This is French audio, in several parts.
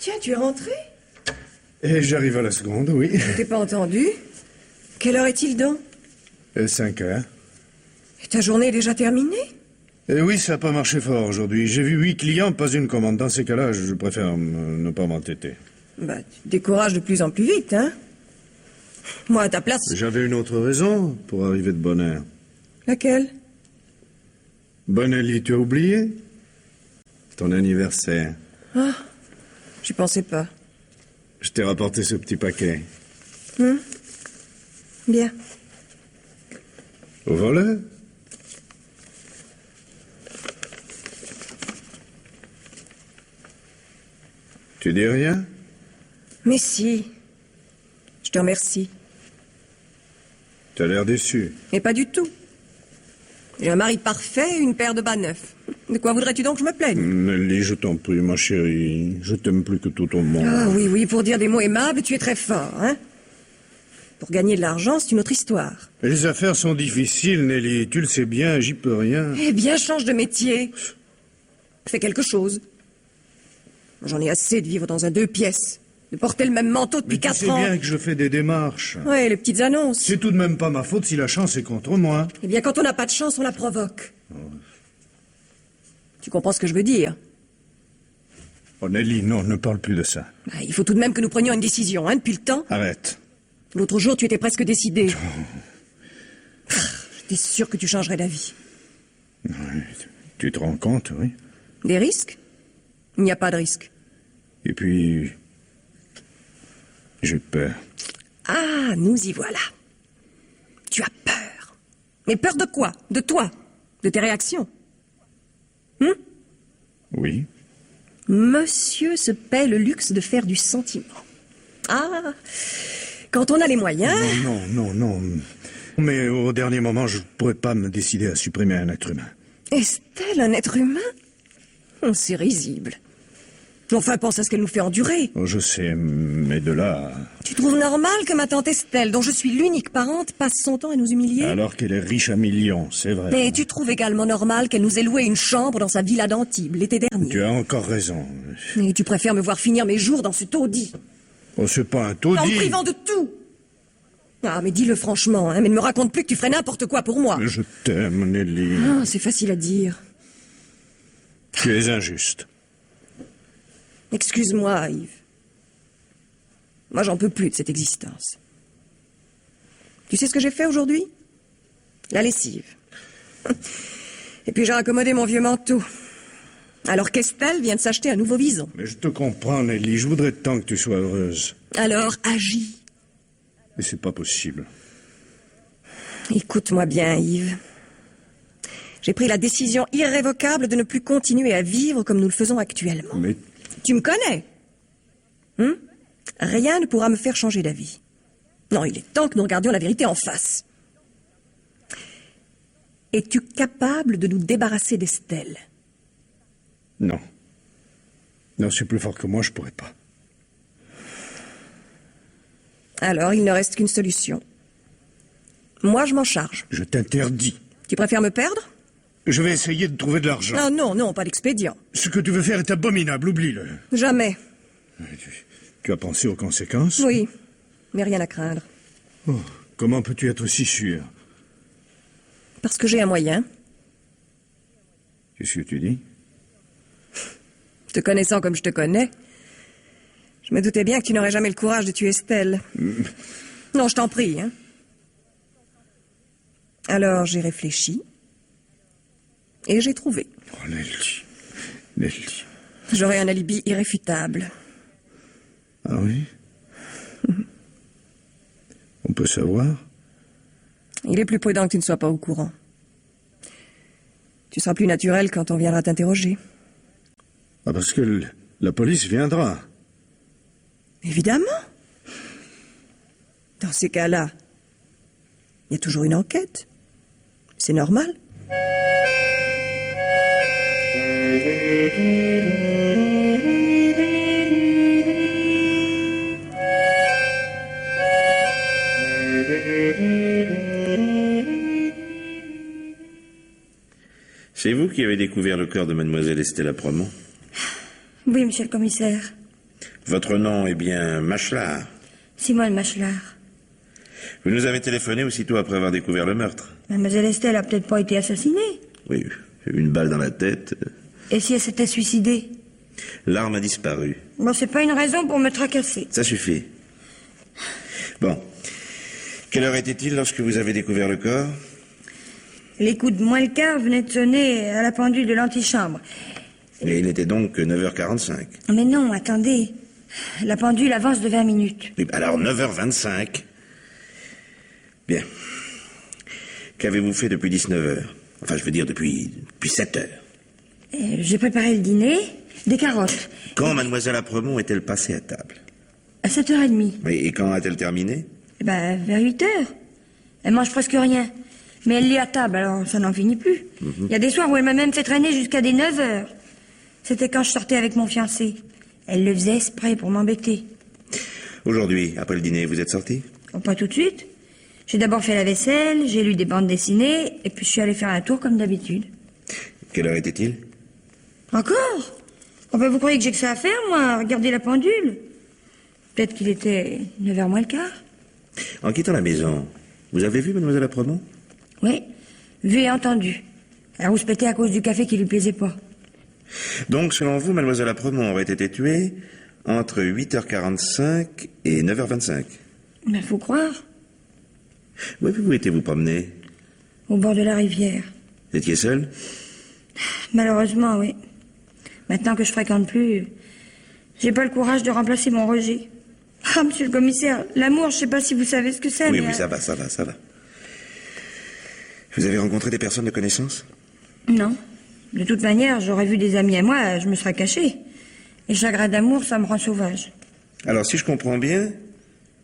Tiens, tu es rentré? Et j'arrive à la seconde, oui. Je t'ai pas entendu. Quelle heure est-il donc? 5 heures. Et ta journée est déjà terminée? Oui, ça n'a pas marché fort aujourd'hui. J'ai vu 8 clients, pas une commande. Dans ces cas-là, je préfère ne pas m'entêter. Bah, tu te décourages de plus en plus vite, hein? Moi, à ta place... J'avais une autre raison pour arriver de bonne heure. Laquelle? Bonelli, tu as oublié? Ton anniversaire. Ah, j'y pensais pas. Je t'ai rapporté ce petit paquet. Bien. Ouvre-le. Tu dis rien? Mais si. Je te remercie. Tu as l'air déçu. Mais pas du tout. J'ai un mari parfait et une paire de bas neufs. De quoi voudrais-tu donc que je me plaigne? Nelly, je t'en prie, ma chérie. Je t'aime plus que tout au monde. Ah oui, oui, pour dire des mots aimables, tu es très fort, hein? Pour gagner de l'argent, c'est une autre histoire. Les affaires sont difficiles, Nelly. Tu le sais bien, j'y peux rien. Eh bien, change de métier. Fais quelque chose. J'en ai assez de vivre dans un 2 pièces. De porter le même manteau depuis 4 ans. Tu sais bien que je fais des démarches. Ouais, les petites annonces. C'est tout de même pas ma faute si la chance est contre moi. Eh bien, quand on n'a pas de chance, on la provoque. Tu comprends ce que je veux dire? Oh, Nelly, non, ne parle plus de ça. Bah, il faut tout de même que nous prenions une décision, hein, depuis le temps. Arrête. L'autre jour, tu étais presque décidé. J'étais sûr que tu changerais d'avis. Oui, tu te rends compte, oui. Des risques? Il n'y a pas de risque. Et puis... j'ai peur. Ah, nous y voilà. Tu as peur. Mais peur de quoi? De toi? De tes réactions? Oui. Monsieur se paie le luxe de faire du sentiment. Ah, quand on a les moyens... Non. Mais au dernier moment, je ne pourrais pas me décider à supprimer un être humain. Estelle, un être humain? Oh, c'est risible. Enfin, pense à ce qu'elle nous fait endurer. Oh, je sais, mais de là... Tu trouves normal que ma tante Estelle, dont je suis l'unique parente, passe son temps à nous humilier? Alors qu'elle est riche à millions, c'est vrai. Mais tu trouves également normal qu'elle nous ait loué une chambre dans sa villa d'Antibes l'été dernier? Tu as encore raison. Et tu préfères me voir finir mes jours dans ce taudis? Oh, c'est pas un taudis. En me privant de tout. Ah, mais dis-le franchement, hein, mais ne me raconte plus que tu ferais n'importe quoi pour moi. Je t'aime, Nelly. Ah, c'est facile à dire. Tu es injuste. Excuse-moi, Yves. Moi, j'en peux plus de cette existence. Tu sais ce que j'ai fait aujourd'hui? La lessive. Et puis j'ai raccommodé mon vieux manteau. Alors qu'Estelle vient de s'acheter un nouveau vison. Mais je te comprends, Nelly. Je voudrais tant que tu sois heureuse. Alors, agis. Mais c'est pas possible. Écoute-moi bien, Yves. J'ai pris la décision irrévocable de ne plus continuer à vivre comme nous le faisons actuellement. Mais... Tu me connais? Rien ne pourra me faire changer d'avis. Non, il est temps que nous regardions la vérité en face. Es-tu capable de nous débarrasser d'Estelle? Non. Non, c'est plus fort que moi, je pourrais pas. Alors, il ne reste qu'une solution. Moi, je m'en charge. Je t'interdis. Tu préfères me perdre? Je vais essayer de trouver de l'argent. Ah non, pas d'expédient. Ce que tu veux faire est abominable, oublie-le. Jamais. Tu as pensé aux conséquences? Oui, mais rien à craindre. Oh, comment peux-tu être si sûr? Parce que j'ai un moyen. Qu'est-ce que tu dis? Te connaissant comme je te connais, je me doutais bien que tu n'aurais jamais le courage de tuer Estelle. Non, je t'en prie, hein. Alors, j'ai réfléchi. Et j'ai trouvé. Oh, Nelly. J'aurai un alibi irréfutable. Ah oui? On peut savoir? Il est plus prudent que tu ne sois pas au courant. Tu seras plus naturel quand on viendra t'interroger. Ah, parce que la police viendra. Évidemment. Dans ces cas-là, il y a toujours une enquête. C'est normal. C'est vous qui avez découvert le corps de mademoiselle Estelle Apremont? Oui, monsieur le commissaire. Votre nom est bien Machelard. Simone Machelard. Vous nous avez téléphoné aussitôt après avoir découvert le meurtre. Mademoiselle Estelle a peut-être pas été assassinée. Oui, une balle dans la tête. Et si elle s'était suicidée? L'arme a disparu. Bon, c'est pas une raison pour me tracasser. Ça suffit. Bon. Quelle heure était-il lorsque vous avez découvert le corps? Les coups de moins le quart venaient de sonner à la pendule de l'antichambre. Et il était donc que 9h45. Mais non, attendez. La pendule avance de 20 minutes. Oui, alors 9h25. Bien. Qu'avez-vous fait depuis 19h? Enfin, je veux dire depuis 7h. J'ai préparé le dîner, des carottes. Quand mademoiselle Apremont est-elle passée à table? À 7h30. Oui, et quand a-t-elle terminé? Vers 8h. Elle mange presque rien. Mais elle lit à table, alors ça n'en finit plus. Il y a des soirs où elle m'a même fait traîner jusqu'à des 9h. C'était quand je sortais avec mon fiancé. Elle le faisait exprès pour m'embêter. Aujourd'hui, après le dîner, vous êtes sorti? Oh, pas tout de suite. J'ai d'abord fait la vaisselle, j'ai lu des bandes dessinées, et puis je suis allée faire un tour comme d'habitude. Quelle heure était-il? Encore? Oh, vous croyez que j'ai que ça à faire, moi, regarder la pendule? Peut-être qu'il était 9h moins le quart. En quittant la maison, vous avez vu mademoiselle Apremont? Oui, vu et entendu. Elle rouspétait à cause du café qui lui plaisait pas. Donc, selon vous, mademoiselle Apremont aurait été tuée entre 8h45 et 9h25. Mais faut croire. Où avez-vous été vous promener? Au bord de la rivière. Vous étiez seul? Malheureusement, oui. Maintenant que je fréquente plus, j'ai pas le courage de remplacer mon Roger. Ah, monsieur le commissaire, l'amour, je sais pas si vous savez ce que c'est, Oui, mais... oui, ça va. Vous avez rencontré des personnes de connaissance? Non. De toute manière, j'aurais vu des amis à moi, je me serais caché. Et chagrin d'amour, ça me rend sauvage. Alors, si je comprends bien,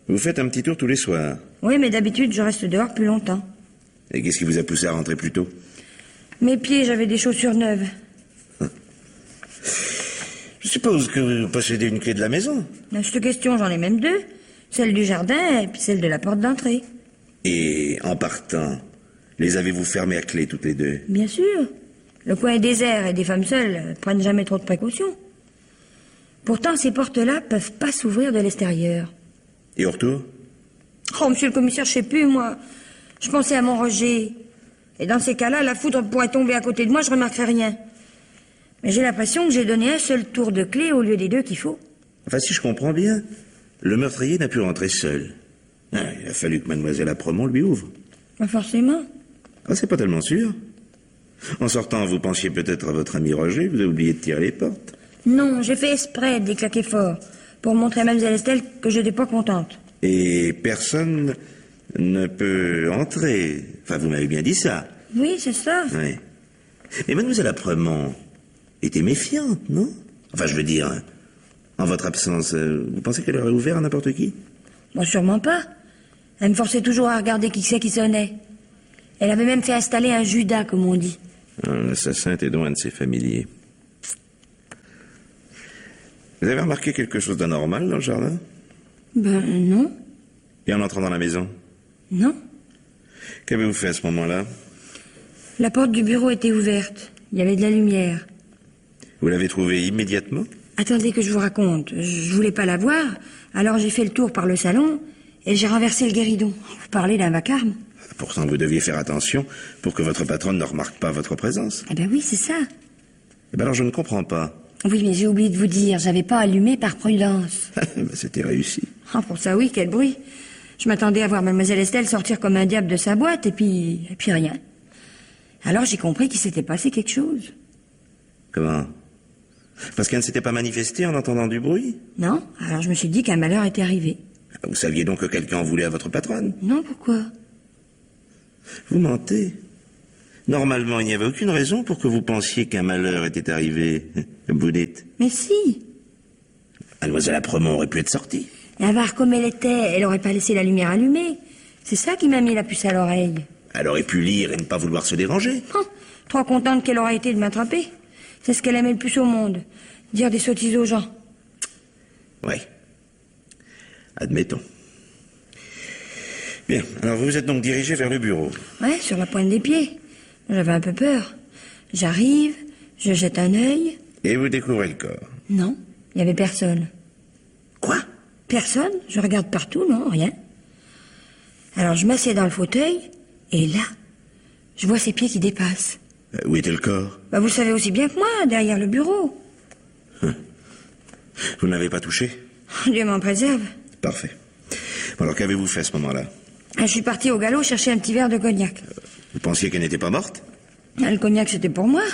vous faites un petit tour tous les soirs. Oui, mais d'habitude, je reste dehors plus longtemps. Et qu'est-ce qui vous a poussé à rentrer plus tôt? Mes pieds, j'avais des chaussures neuves. Je suppose que vous possédez une clé de la maison. À cette question, j'en ai même deux. Celle du jardin et puis celle de la porte d'entrée. Et en partant, les avez-vous fermées à clé toutes les deux? Bien sûr. Le coin est désert et des femmes seules prennent jamais trop de précautions. Pourtant, ces portes-là peuvent pas s'ouvrir de l'extérieur. Et au retour? Oh, monsieur le commissaire, je sais plus, moi. Je pensais à mon Roger. Et dans ces cas-là, la foudre pourrait tomber à côté de moi, je remarquerais rien. Mais j'ai l'impression que j'ai donné un seul tour de clé au lieu des deux qu'il faut. Enfin, si je comprends bien, le meurtrier n'a pu rentrer seul. Ah, il a fallu que mademoiselle Apremont lui ouvre. Pas forcément. Ah, c'est pas tellement sûr. En sortant, vous pensiez peut-être à votre ami Roger, vous avez oublié de tirer les portes. Non, j'ai fait exprès de les claquer fort, pour montrer à mademoiselle Estelle que je n'étais pas contente. Et personne ne peut entrer. Enfin, vous m'avez bien dit ça. Oui, c'est ça. Oui. Mais mademoiselle Apremont était méfiante, non? Enfin, je veux dire, en votre absence, vous pensez qu'elle aurait ouvert à n'importe qui? Bon, sûrement pas. Elle me forçait toujours à regarder qui c'est qui sonnait. Elle avait même fait installer un Judas, comme on dit. L'assassin était donc un de ses familiers. Vous avez remarqué quelque chose d'anormal dans le jardin? Non. Et en entrant dans la maison? Non. Qu'avez-vous fait à ce moment-là? La porte du bureau était ouverte. Il y avait de la lumière. Vous l'avez trouvée immédiatement? Attendez que je vous raconte. Je voulais pas la voir, alors j'ai fait le tour par le salon et j'ai renversé le guéridon. Vous parlez d'un vacarme? Pourtant, vous deviez faire attention pour que votre patronne ne remarque pas votre présence. Eh ben oui, c'est ça. Eh ben alors, je ne comprends pas. Oui, mais j'ai oublié de vous dire, j'avais pas allumé par prudence. C'était réussi. Ah, pour ça, oui, quel bruit. Je m'attendais à voir mademoiselle Estelle sortir comme un diable de sa boîte, et puis rien. Alors j'ai compris qu'il s'était passé quelque chose. Comment? Parce qu'elle ne s'était pas manifestée en entendant du bruit? Non, alors je me suis dit qu'un malheur était arrivé. Vous saviez donc que quelqu'un en voulait à votre patronne? Non, pourquoi? Vous mentez. Normalement, il n'y avait aucune raison pour que vous pensiez qu'un malheur était arrivé. Vous dites. Mais si. Mademoiselle Apremont aurait pu être sortie. Et à voir comme elle était, elle aurait pas laissé la lumière allumée. C'est ça qui m'a mis la puce à l'oreille. Elle aurait pu lire et ne pas vouloir se déranger. Oh, trop contente qu'elle aurait été de m'attraper. C'est ce qu'elle aimait le plus au monde. Dire des sottises aux gens. Oui. Admettons. Bien, alors vous vous êtes donc dirigé vers le bureau. Ouais, sur la pointe des pieds. J'avais un peu peur. J'arrive, je jette un œil. Et vous découvrez le corps. Non, il n'y avait personne. Quoi? Personne. Je regarde partout, non, rien. Alors je m'assieds dans le fauteuil, et là, je vois ses pieds qui dépassent. Où était le corps? Bah, vous le savez aussi bien que moi, derrière le bureau. Vous ne l'avez pas touché? Dieu m'en préserve. Parfait. Bon, alors qu'avez-vous fait à ce moment-là? Je suis partie au galop chercher un petit verre de cognac. Vous pensiez qu'elle n'était pas morte? Le cognac, c'était pour moi.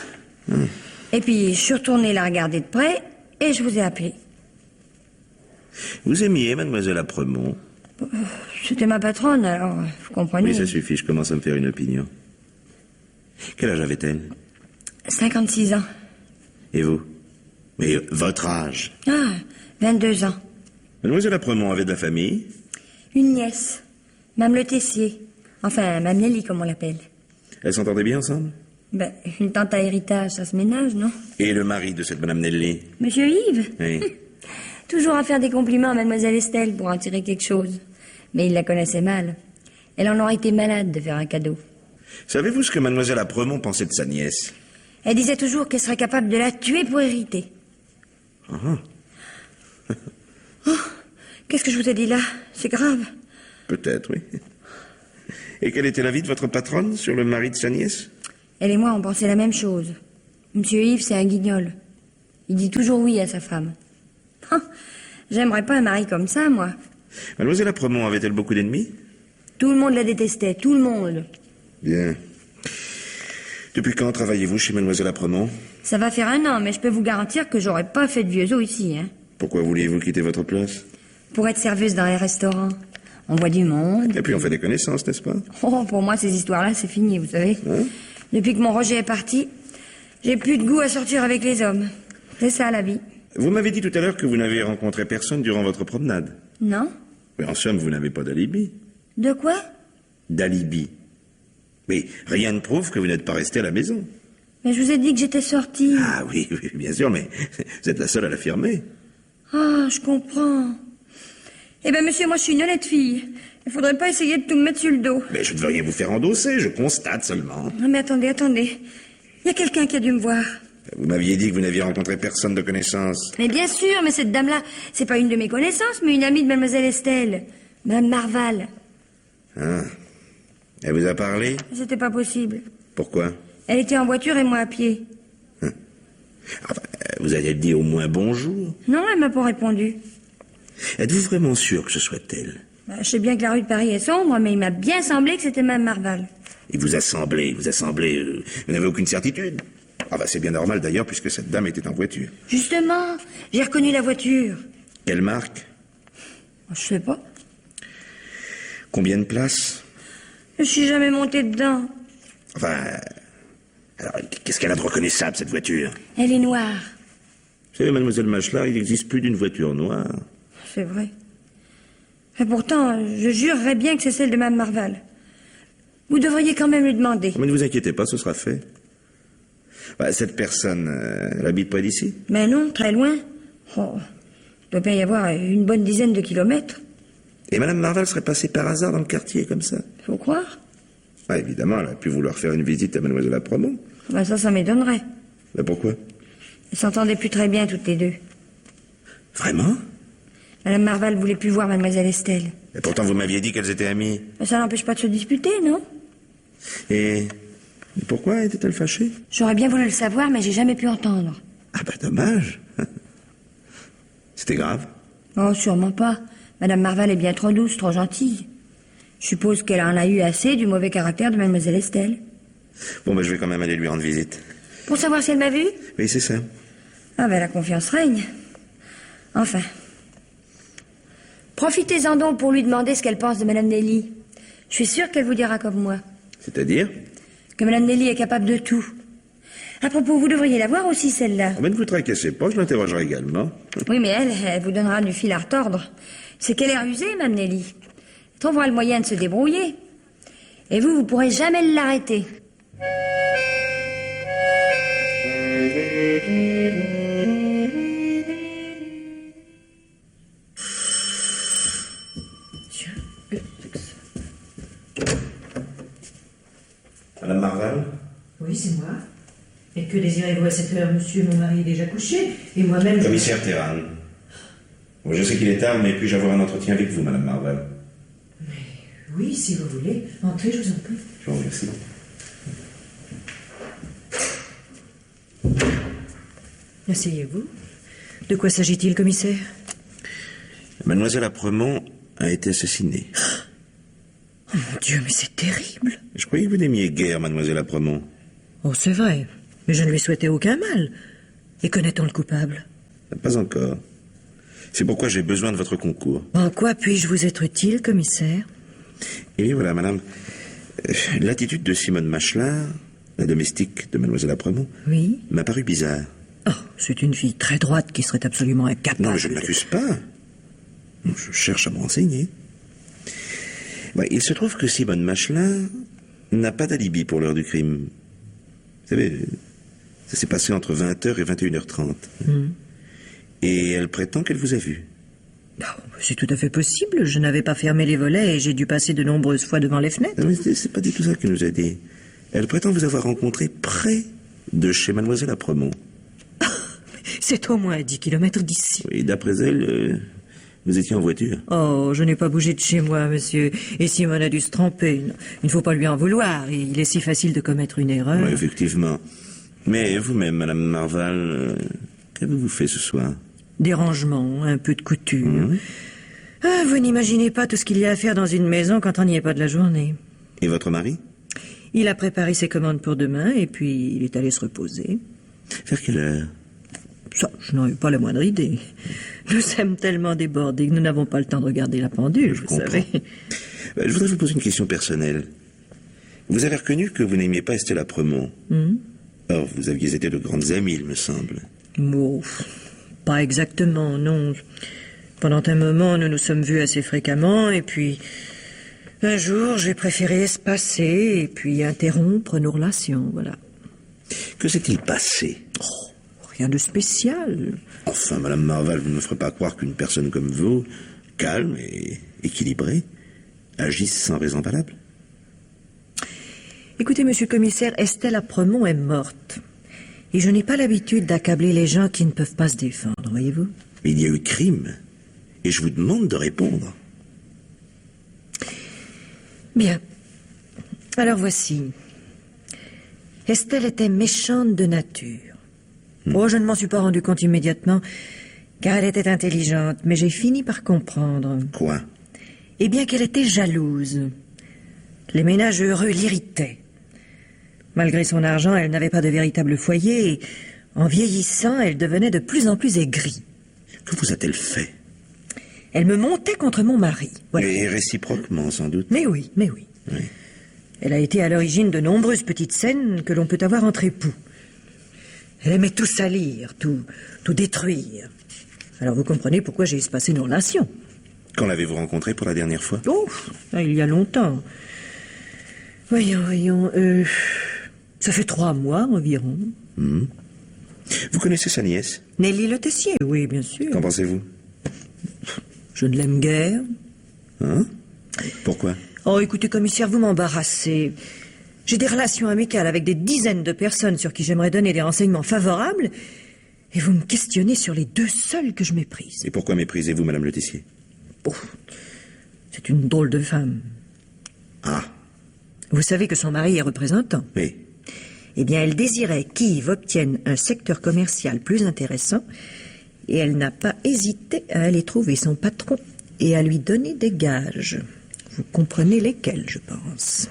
Et puis, je suis retournée la regarder de près, et je vous ai appelé. Vous aimiez mademoiselle Apremont? C'était ma patronne, alors, vous comprenez. Oui, ça suffit, je commence à me faire une opinion. Quel âge avait-elle? 56 ans. Et vous? Mais votre âge? Ah, 22 ans. Mademoiselle Apremont avait de la famille? Une nièce. Mme Le Tessier. Enfin, Mme Nelly, comme on l'appelle. Elles s'entendaient bien ensemble? Ben, une tante à héritage, ça se ménage, non? Et le mari de cette Madame Nelly? Monsieur Yves? Oui. Toujours à faire des compliments à Mademoiselle Estelle pour en tirer quelque chose. Mais il la connaissait mal. Elle en aurait été malade de faire un cadeau. Savez-vous ce que Mademoiselle Apremont pensait de sa nièce? Elle disait toujours qu'elle serait capable de la tuer pour hériter. Oh, qu'est-ce que je vous ai dit là? C'est grave. Peut-être, oui. Et quel était l'avis de votre patronne sur le mari de sa nièce? Elle et moi, on pensait la même chose. Monsieur Yves, c'est un guignol. Il dit toujours oui à sa femme. Ah, j'aimerais pas un mari comme ça, moi. Mademoiselle Apremont avait-elle beaucoup d'ennemis? Tout le monde la détestait, tout le monde. Bien. Depuis quand travaillez-vous chez Mademoiselle Apremont? Ça va faire 1 an, mais je peux vous garantir que j'aurais pas fait de vieux os ici, hein. Pourquoi vouliez-vous quitter votre place? Pour être serveuse dans les restaurants. On voit du monde. Et puis on fait des connaissances, n'est-ce pas? Oh, pour moi, ces histoires-là, c'est fini, vous savez. Depuis que mon Roger est parti, j'ai plus de goût à sortir avec les hommes. C'est ça, la vie. Vous m'avez dit tout à l'heure que vous n'avez rencontré personne durant votre promenade. Non? Mais en somme, vous n'avez pas d'alibi. De quoi? D'alibi. Mais rien ne prouve que vous n'êtes pas resté à la maison. Mais je vous ai dit que j'étais sortie. Ah oui, oui, bien sûr, mais vous êtes la seule à l'affirmer. Ah, je comprends. Eh ben, monsieur, moi, je suis une honnête fille. Il faudrait pas essayer de tout me mettre sur le dos. Mais je ne veux rien vous faire endosser, je constate seulement. Non, mais attendez. Il y a quelqu'un qui a dû me voir. Vous m'aviez dit que vous n'aviez rencontré personne de connaissance. Mais bien sûr, mais cette dame-là, c'est pas une de mes connaissances, mais une amie de mademoiselle Estelle. Madame Marval. Ah. Elle vous a parlé? C'était pas possible. Pourquoi? Elle était en voiture et moi à pied. Enfin, vous allez dit au moins bonjour. Non, elle m'a pas répondu. Êtes-vous vraiment sûr que ce soit elle? Je sais bien que la rue de Paris est sombre, mais il m'a bien semblé que c'était Mme Marval. Il vous a semblé, vous n'avez aucune certitude. Ah bah c'est bien normal d'ailleurs, puisque cette dame était en voiture. Justement, j'ai reconnu la voiture. Quelle marque? Je sais pas. Combien de places? Je suis jamais montée dedans. Enfin... Alors, qu'est-ce qu'elle a de reconnaissable, cette voiture? Elle est noire. Vous savez, mademoiselle Machelard, il n'existe plus d'une voiture noire. C'est vrai. Et pourtant, je jurerais bien que c'est celle de Mme Marval. Vous devriez quand même lui demander. Mais ne vous inquiétez pas, ce sera fait. Bah, cette personne, elle habite près d'ici? Mais non, très loin. Oh, il doit bien y avoir une bonne dizaine de kilomètres. Et Madame Marval serait passée par hasard dans le quartier, comme ça? Faut croire. Ah, évidemment, elle a pu vouloir faire une visite à Mademoiselle Apremont. Ben ça m'étonnerait. Mais pourquoi? Elles s'entendaient plus très bien, toutes les deux. Vraiment? Madame Marval voulait plus voir Mademoiselle Estelle. Et pourtant, vous m'aviez dit qu'elles étaient amies. Mais ça n'empêche pas de se disputer, non? Et pourquoi était-elle fâchée? J'aurais bien voulu le savoir, mais j'ai jamais pu entendre. Ah bah dommage. C'était grave? Oh, sûrement pas. Madame Marval est bien trop douce, trop gentille. Je suppose qu'elle en a eu assez du mauvais caractère de Mademoiselle Estelle. Bon, bah je vais quand même aller lui rendre visite. Pour savoir si elle m'a vu? Oui, c'est ça. Ah ben, la confiance règne. Enfin. Profitez-en donc pour lui demander ce qu'elle pense de Madame Nelly. Je suis sûre qu'elle vous dira comme moi. C'est-à-dire? Que Madame Nelly est capable de tout. À propos, vous devriez la voir aussi, celle-là. Oh, mais ne vous tracassez pas, je l'interrogerai également. Oui, mais elle vous donnera du fil à retordre. C'est qu'elle est rusée, Mme Nelly. Elle trouvera le moyen de se débrouiller. Et vous pourrez jamais l'arrêter. Madame Marval? Oui, c'est moi. Et que désirez-vous à cette heure, monsieur? Mon mari est déjà couché, et moi-même... Commissaire Terran. Bon, je sais qu'il est tard, mais puis-je avoir un entretien avec vous, Madame Marval? Oui, si vous voulez. Entrez, je vous en prie. Je vous remercie. Asseyez-vous. De quoi s'agit-il, commissaire? Mademoiselle Apremont a été assassinée. Oh mon Dieu, mais c'est terrible. Je croyais que vous n'aimiez guère Mademoiselle Apremont. Oh, c'est vrai. Mais je ne lui souhaitais aucun mal. Et connaît-on le coupable? Pas encore. C'est pourquoi j'ai besoin de votre concours. En quoi puis-je vous être utile, commissaire? Eh bien voilà, madame. L'attitude de Simone Machelard, la domestique de Mademoiselle Apremont, Oui? m'a paru bizarre. Oh, c'est une fille très droite qui serait absolument incapable. Non, mais je ne l'accuse pas. Je cherche à me renseigner. Ouais, il se trouve que Simone Machelard n'a pas d'alibi pour l'heure du crime. Vous savez, ça s'est passé entre 20h et 21h30. Et elle prétend qu'elle vous a vu. Oh, c'est tout à fait possible. Je n'avais pas fermé les volets et j'ai dû passer de nombreuses fois devant les fenêtres. Non, mais c'est pas du tout ça qu'elle nous a dit. Elle prétend vous avoir rencontré près de chez Mademoiselle Apremont. C'est au moins à 10 kilomètres d'ici. Oui, d'après elle, vous étiez en voiture. Oh, je n'ai pas bougé de chez moi, monsieur. Et Simone a dû se tromper. Il ne faut pas lui en vouloir. Il est si facile de commettre une erreur. Oui, effectivement. Mais vous-même, Madame Marval, qu'avez-vous fait ce soir? Des rangements, un peu de couture. Ah, vous n'imaginez pas tout ce qu'il y a à faire dans une maison quand on n'y est pas de la journée. Et votre mari? Il a préparé ses commandes pour demain et puis il est allé se reposer. Vers quelle heure? Ça, je n'en ai pas la moindre idée. Nous sommes tellement débordés que nous n'avons pas le temps de regarder la pendule, Je vous comprends. savez. Je voudrais vous poser une question personnelle. Vous avez reconnu que vous n'aimiez pas Estelle Apremont. Or, vous aviez été de grandes amies, il me semble. Bon, pas exactement, non. Pendant un moment, nous nous sommes vus assez fréquemment, et puis un jour, j'ai préféré espacer et puis interrompre nos relations, voilà. Que s'est-il passé? Rien de spécial. Enfin, Madame Marval, vous ne me ferez pas croire qu'une personne comme vous, calme et équilibrée, agisse sans raison valable. Écoutez, monsieur le commissaire, Estelle Apremont est morte. Et je n'ai pas l'habitude d'accabler les gens qui ne peuvent pas se défendre, voyez-vous? Mais il y a eu crime, et je vous demande de répondre. Bien. Alors voici. Estelle était méchante de nature. Oh, je ne m'en suis pas rendu compte immédiatement, car elle était intelligente, mais j'ai fini par comprendre. Quoi? Eh bien qu'elle était jalouse. Les ménages heureux l'irritaient. Malgré son argent, elle n'avait pas de véritable foyer, et en vieillissant, elle devenait de plus en plus aigrie. Que vous a-t-elle fait? Elle me montait contre mon mari. Voilà. Et réciproquement, sans doute. Mais oui, mais oui. Oui. Elle a été à l'origine de nombreuses petites scènes que l'on peut avoir entre époux. Elle aimait tout salir, tout détruire. Alors vous comprenez pourquoi j'ai espacé nos relations. Quand l'avez-vous rencontrée pour la dernière fois? Oh, il y a longtemps. Voyons, ça fait 3 mois environ. Vous connaissez sa nièce? Nelly Le Tessier, oui, bien sûr. Qu'en pensez-vous? Je ne l'aime guère. Hein? Pourquoi? Oh, écoutez, commissaire, vous m'embarrassez. J'ai des relations amicales avec des dizaines de personnes sur qui j'aimerais donner des renseignements favorables, et vous me questionnez sur les 2 seuls que je méprise. Et pourquoi méprisez-vous Madame Le Tessier? Oh, c'est une drôle de femme. Ah, Vous savez que son mari est représentant. oui. Eh bien, elle désirait qu'Yves obtienne un secteur commercial plus intéressant, et elle n'a pas hésité à aller trouver son patron et à lui donner des gages. Vous comprenez lesquels, je pense.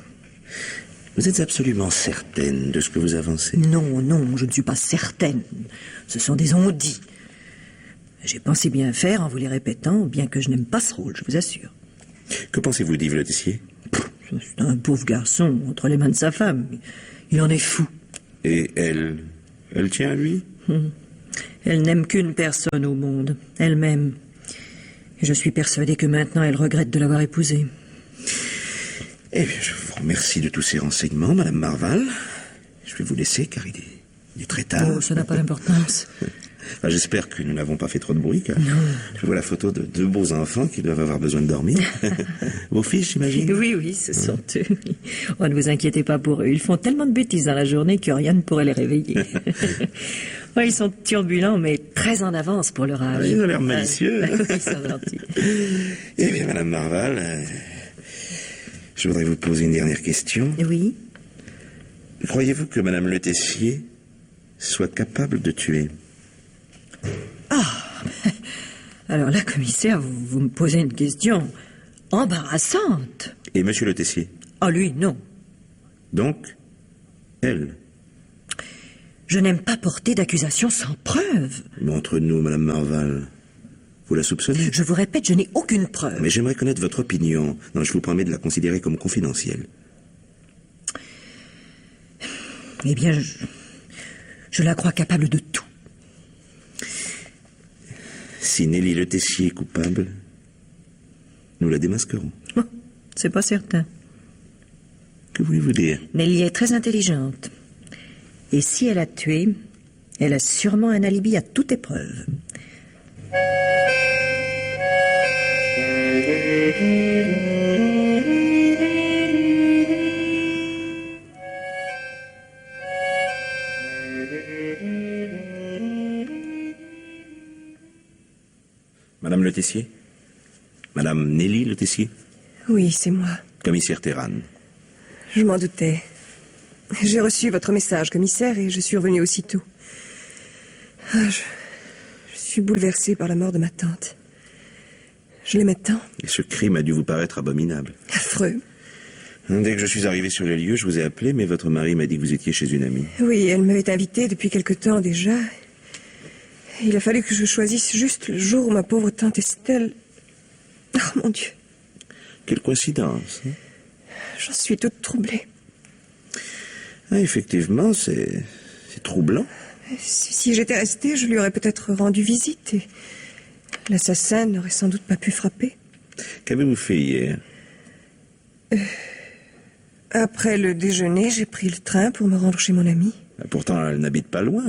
Vous êtes absolument certaine de ce que vous avancez? Non, je ne suis pas certaine. Ce sont des on-dit. J'ai pensé bien faire en vous les répétant, bien que je n'aime pas ce rôle, je vous assure. Que pensez-vous d'Yves Le Tessier? C'est un pauvre garçon entre les mains de sa femme. Il en est fou. Et elle tient à lui? Elle n'aime qu'une personne au monde, elle-même. Et je suis persuadée que maintenant elle regrette de l'avoir épousé. Eh bien, je vous remercie de tous ces renseignements, Madame Marval. Je vais vous laisser, car il est très tard. Oh, ça n'a pas d'importance. Enfin, j'espère que nous n'avons pas fait trop de bruit, car je vois la photo de deux beaux enfants qui doivent avoir besoin de dormir. Vos fils, j'imagine? Oui, ce sont eux. Oh, ne vous inquiétez pas pour eux. Ils font tellement de bêtises dans la journée que rien ne pourrait les réveiller. Ouais, ils sont turbulents, mais très en avance pour leur âge. Ils ont l'air malicieux. Ils sont gentils. Eh bien, Madame Marval, je voudrais vous poser une dernière question. Oui. Croyez-vous que Madame Le Tessier soit capable de tuer? Alors là, commissaire, vous me posez une question embarrassante. Et Monsieur Le Tessier? Ah, lui, non. Donc, elle? Je n'aime pas porter d'accusation sans preuve. Mais entre nous, Madame Marval, vous la soupçonnez? Je vous répète, je n'ai aucune preuve. Mais j'aimerais connaître votre opinion. Non, je vous promets de la considérer comme confidentielle. Eh bien, je la crois capable de tout. Si Nelly Le Tessier est coupable, nous la démasquerons. Oh, c'est pas certain. Que voulez-vous dire? Nelly est très intelligente. Et si elle a tué, elle a sûrement un alibi à toute épreuve. Madame Le Tessier? Madame Nelly Le Tessier? Oui, c'est moi. Commissaire Terran. Je m'en doutais. J'ai reçu votre message, commissaire, et je suis revenu aussitôt. Je suis bouleversée par la mort de ma tante. Je l'aimais tant. Et ce crime a dû vous paraître abominable. Affreux. Dès que je suis arrivé sur les lieux, je vous ai appelé, mais votre mari m'a dit que vous étiez chez une amie. Oui, elle m'avait invité depuis quelque temps déjà. Il a fallu que je choisisse juste le jour où ma pauvre tante Estelle... Oh, mon Dieu. Quelle coïncidence, hein? J'en suis toute troublée. Ah, effectivement, c'est troublant. Si j'étais restée, je lui aurais peut-être rendu visite et l'assassin n'aurait sans doute pas pu frapper. Qu'avez-vous fait hier? Après le déjeuner, j'ai pris le train pour me rendre chez mon amie. Pourtant, elle n'habite pas loin,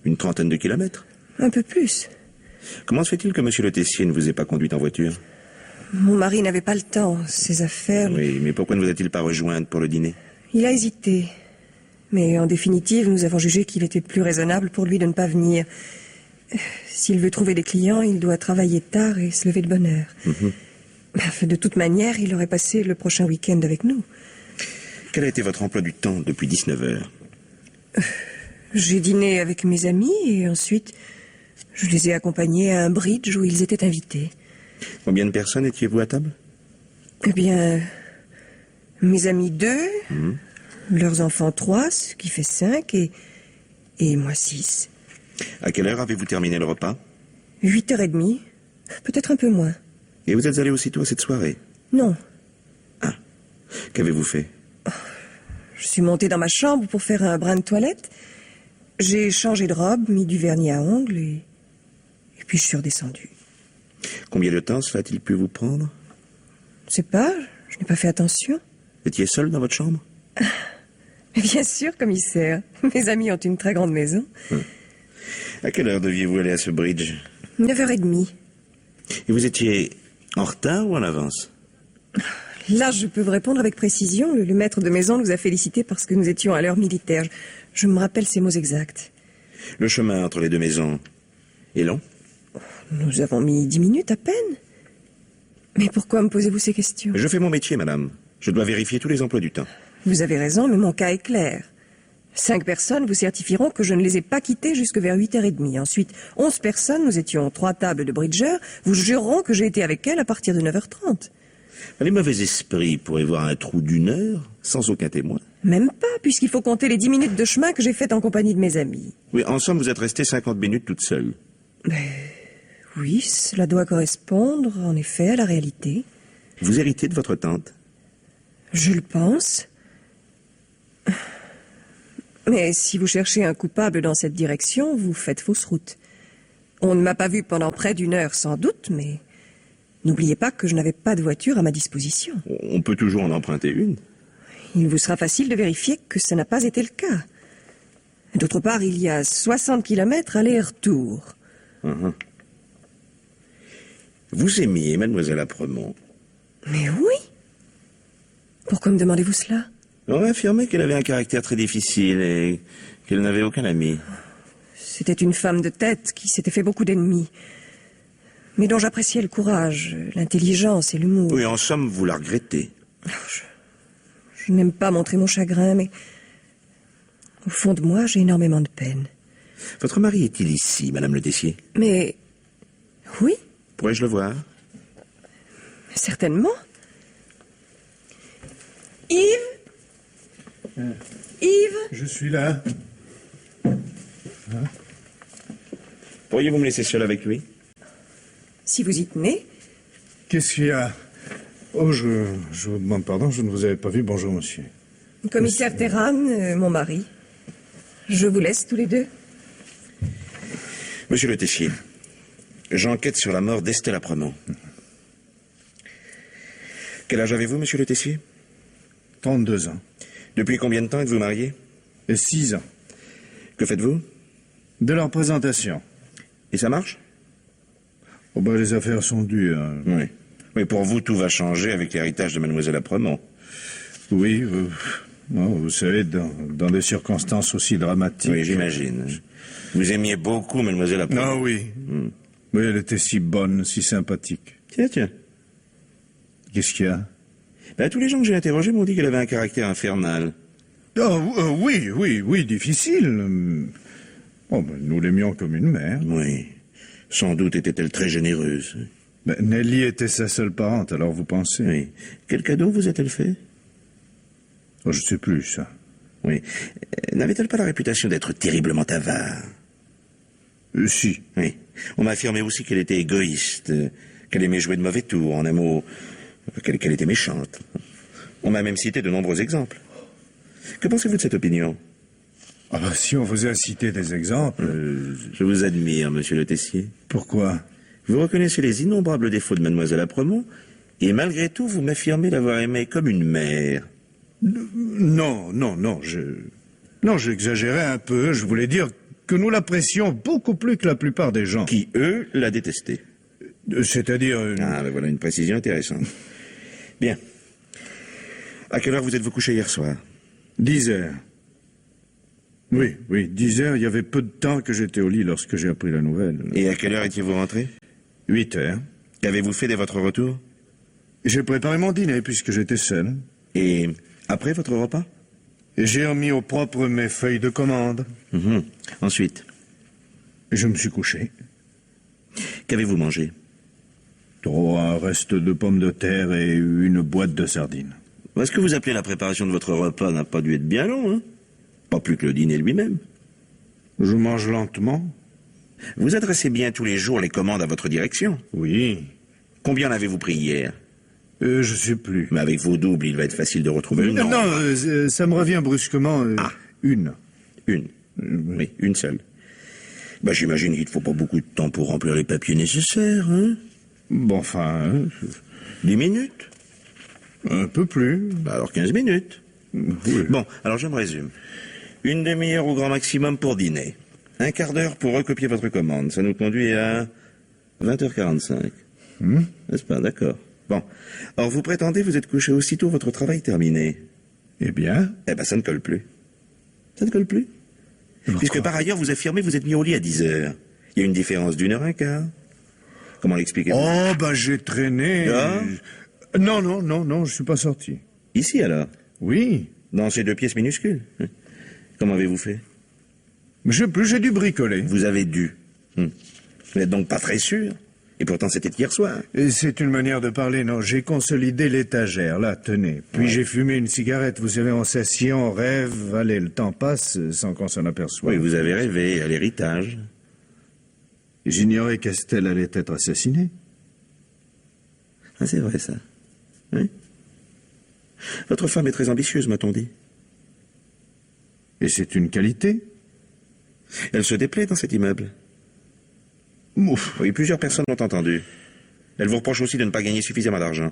une trentaine de kilomètres. Un peu plus. Comment se fait-il que Monsieur Le Tessier ne vous ait pas conduite en voiture? Mon mari n'avait pas le temps, ses affaires... Oui, mais pourquoi ne vous a-t-il pas rejointe pour le dîner? Il a hésité. Mais en définitive, nous avons jugé qu'il était plus raisonnable pour lui de ne pas venir. S'il veut trouver des clients, il doit travailler tard et se lever de bonne heure. De toute manière, il aurait passé le prochain week-end avec nous. Quel a été votre emploi du temps depuis 19 heures? J'ai dîné avec mes amis et ensuite, je les ai accompagnés à un bridge où ils étaient invités. Combien de personnes étiez-vous à table? Eh bien, mes amis 2, leurs enfants 3, ce qui fait 5, et moi 6. À quelle heure avez-vous terminé le repas? 8h30, peut-être un peu moins. Et vous êtes allé aussitôt à cette soirée? Non, Qu'avez-vous fait? je suis montée dans ma chambre pour faire un brin de toilette. J'ai changé de robe, mis du vernis à ongles et puis je suis redescendue. Combien de temps cela a-t-il pu vous prendre? Je sais pas, je n'ai pas fait attention. Étiez seul dans votre chambre? Mais bien sûr, commissaire. Mes amis ont une très grande maison. À quelle heure deviez-vous aller à ce bridge? 9h30. Et vous étiez en retard ou en avance? Là, je peux vous répondre avec précision. Le maître de maison nous a félicités parce que nous étions à l'heure militaire. Je me rappelle ces mots exacts. Le chemin entre les deux maisons est long? Nous avons mis 10 minutes à peine. Mais pourquoi me posez-vous ces questions? Je fais mon métier, madame. Je dois vérifier tous les emplois du temps. Vous avez raison, mais mon cas est clair. 5 personnes vous certifieront que je ne les ai pas quittés jusque vers 8h30. Ensuite, 11 personnes, nous étions 3 tables de bridgeurs, vous jureront que j'ai été avec elles à partir de 9h30. Les mauvais esprits pourraient voir un trou d'1 heure sans aucun témoin. Même pas, puisqu'il faut compter les 10 minutes de chemin que j'ai faites en compagnie de mes amis. Oui, en somme, vous êtes resté 50 minutes toute seule. Oui, cela doit correspondre, en effet, à la réalité. Vous héritez de votre tante? Je le pense. Mais si vous cherchez un coupable dans cette direction, vous faites fausse route. On ne m'a pas vu pendant près d'1 heure, sans doute, mais n'oubliez pas que je n'avais pas de voiture à ma disposition. On peut toujours en emprunter une. Il vous sera facile de vérifier que ça n'a pas été le cas. D'autre part, il y a 60 kilomètres aller-retour. Vous aimiez mademoiselle Apremont. Mais oui. Pourquoi me demandez-vous cela? On m'a affirmé qu'elle avait un caractère très difficile et qu'elle n'avait aucun ami. C'était une femme de tête qui s'était fait beaucoup d'ennemis, mais dont j'appréciais le courage, l'intelligence et l'humour. Oui, en somme, vous la regrettez. Je n'aime pas montrer mon chagrin, mais au fond de moi, j'ai énormément de peine. Votre mari est-il ici, Madame Le Tessier? Mais oui, Pourrais-je le voir? certainement. Yves? Yves? Je suis là. Pourriez-vous me laisser seul avec lui? Si vous y tenez. Qu'est-ce qu'il y a? Oh, je vous demande pardon, je ne vous avais pas vu. Bonjour, monsieur. Commissaire Terran, mon mari. Je vous laisse tous les deux. Monsieur Le Tessier, j'enquête sur la mort d'Estelle Apremont. Quel âge avez-vous, monsieur Le Tessier? 32 ans. Depuis combien de temps êtes-vous marié? Et 6 ans. Que faites-vous? De leur présentation. Et ça marche? Oh, ben, les affaires sont dures. Oui. Mais pour vous, tout va changer avec l'héritage de mademoiselle Apremont. Oui, non, vous savez, dans des circonstances aussi dramatiques. Oui, j'imagine. Vous aimiez beaucoup mademoiselle Apremont. Ah oui. Oui, elle était si bonne, si sympathique. Tiens. Qu'est-ce qu'il y a? Ben, tous les gens que j'ai interrogés m'ont dit qu'elle avait un caractère infernal. Oui, difficile. Oh, ben, nous l'aimions comme une mère. Oui. Sans doute était-elle très généreuse. Ben, Nelly était sa seule parente, alors vous pensez? Oui. Quel cadeau vous a-t-elle fait? Oh, je sais plus, ça. Oui. N'avait-elle pas la réputation d'être terriblement avare? Si. Oui. On m'a affirmé aussi qu'elle était égoïste, qu'elle aimait jouer de mauvais tours, en un mot, qu'elle était méchante. On m'a même cité de nombreux exemples. Que pensez-vous de cette opinion? Ah ben, si on vous a cité des exemples... Je vous admire, monsieur Le Tessier. Pourquoi? Vous reconnaissez les innombrables défauts de mademoiselle Apremont, et malgré tout, vous m'affirmez l'avoir aimée comme une mère. Non, j'exagérais un peu. Je voulais dire que nous l'apprécions beaucoup plus que la plupart des gens. Qui, eux, la détestaient. C'est-à-dire... Ah, ben voilà une précision intéressante. Bien. À quelle heure vous êtes-vous couché hier soir? 10 heures. Oui, 10 heures. Il y avait peu de temps que j'étais au lit lorsque j'ai appris la nouvelle. Et à quelle heure étiez-vous rentré? 8 heures. Qu'avez-vous fait dès votre retour? J'ai préparé mon dîner puisque j'étais seul. Et après votre repas? J'ai remis au propre mes feuilles de commande. Ensuite? Je me suis couché. Qu'avez-vous mangé? Un reste de pommes de terre et une boîte de sardines. Est-ce que vous appelez la préparation de votre repas n'a pas dû être bien long, hein? Pas plus que le dîner lui-même. Je mange lentement. Vous adressez bien tous les jours les commandes à votre direction? Oui. Combien en avez-vous pris hier? Je sais plus. Mais avec vos doubles, il va être facile de retrouver le nombre. Non, ça me revient brusquement. Une. Une? Oui, une seule. Bah, j'imagine qu'il ne faut pas beaucoup de temps pour remplir les papiers nécessaires, hein? Bon, enfin... 10 minutes? Un peu plus. Bah, alors 15 minutes. Oui. Bon, alors je me résume. Une demi-heure au grand maximum pour dîner. Un quart d'heure pour recopier votre commande. Ça nous conduit à 20h45. N'est-ce pas? D'accord. Bon. Or, vous prétendez vous êtes couché aussitôt votre travail terminé. Eh bien? Eh ben, ça ne colle plus. Ça ne colle plus. Puisque par ailleurs, vous affirmez vous êtes mis au lit à 10 heures. Il y a une différence d'1 heure et quart. Comment l'expliquez-vous? Oh, ben j'ai traîné. Ah? Non, je suis pas sorti. Ici, alors? Oui. Dans ces 2 pièces minuscules? Comment avez-vous fait? Je sais plus, j'ai dû bricoler. Vous avez dû. Vous n'êtes donc pas très sûr? Et pourtant, c'était hier soir. Et c'est une manière de parler, non. J'ai consolidé l'étagère, là, tenez. Puis j'ai fumé une cigarette. Vous savez, on s'assied, on rêve. Allez, le temps passe sans qu'on s'en aperçoive. Oui, vous avez rêvé à l'héritage. J'ignorais qu'Estelle allait être assassinée. Ah, c'est vrai, ça. Oui. Votre femme est très ambitieuse, m'a-t-on dit. Et c'est une qualité. Elle se déplaît dans cet immeuble. Ouf. Oui, plusieurs personnes l'ont entendu. Elle vous reproche aussi de ne pas gagner suffisamment d'argent.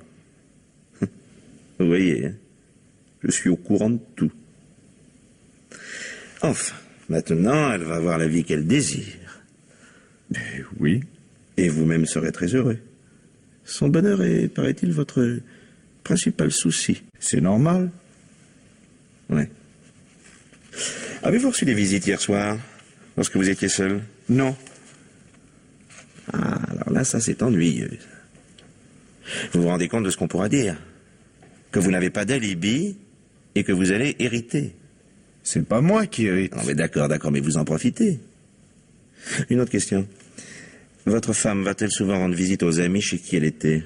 Vous voyez, hein, je suis au courant de tout. Enfin, maintenant, elle va avoir la vie qu'elle désire. Oui. Et vous-même serez très heureux. Son bonheur est, paraît-il, votre principal souci. C'est normal. Oui. Avez-vous reçu des visites hier soir, lorsque vous étiez seul? Non. Ah, alors là, ça c'est ennuyeux. Vous vous rendez compte de ce qu'on pourra dire? Que vous n'avez pas d'alibi et que vous allez hériter. C'est pas moi qui hérite. Non mais d'accord, mais vous en profitez. Une autre question. Votre femme va-t-elle souvent rendre visite aux amis chez qui elle était?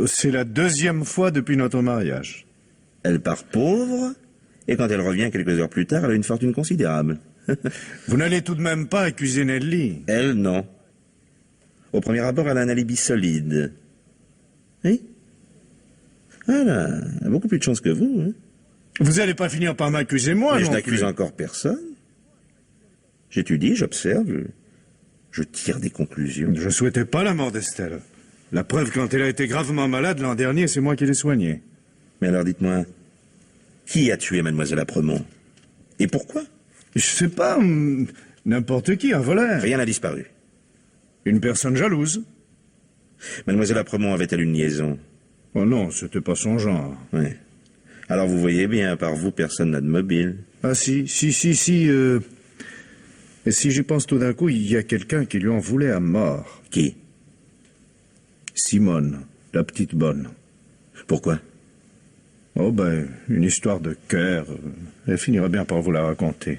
C'est la 2e fois depuis notre mariage. Elle part pauvre, et quand elle revient quelques heures plus tard, elle a une fortune considérable. Vous n'allez tout de même pas accuser Nelly. Elle, non. Au premier abord, elle a un alibi solide. Oui? Voilà, elle a beaucoup plus de chance que vous, hein. Vous n'allez pas finir par m'accuser moi, Mais je non n'accuse plus. encore personne. J'étudie, j'observe, je tire des conclusions. Je souhaitais pas la mort d'Estelle. La preuve, quand elle a été gravement malade l'an dernier, c'est moi qui l'ai soignée. Mais alors dites-moi, qui a tué mademoiselle Apremont? Et pourquoi? Je sais pas, n'importe qui, un voleur. Rien n'a disparu. Une personne jalouse. Mademoiselle Apremont avait-elle une liaison? Oh non, c'était pas son genre. Oui. Alors vous voyez bien, à part vous, personne n'a de mobile. Ah si. Et si j'y pense tout d'un coup, il y a quelqu'un qui lui en voulait à mort. Qui? Simone, la petite bonne. Pourquoi? Oh ben, une histoire de cœur. Elle finira bien par vous la raconter.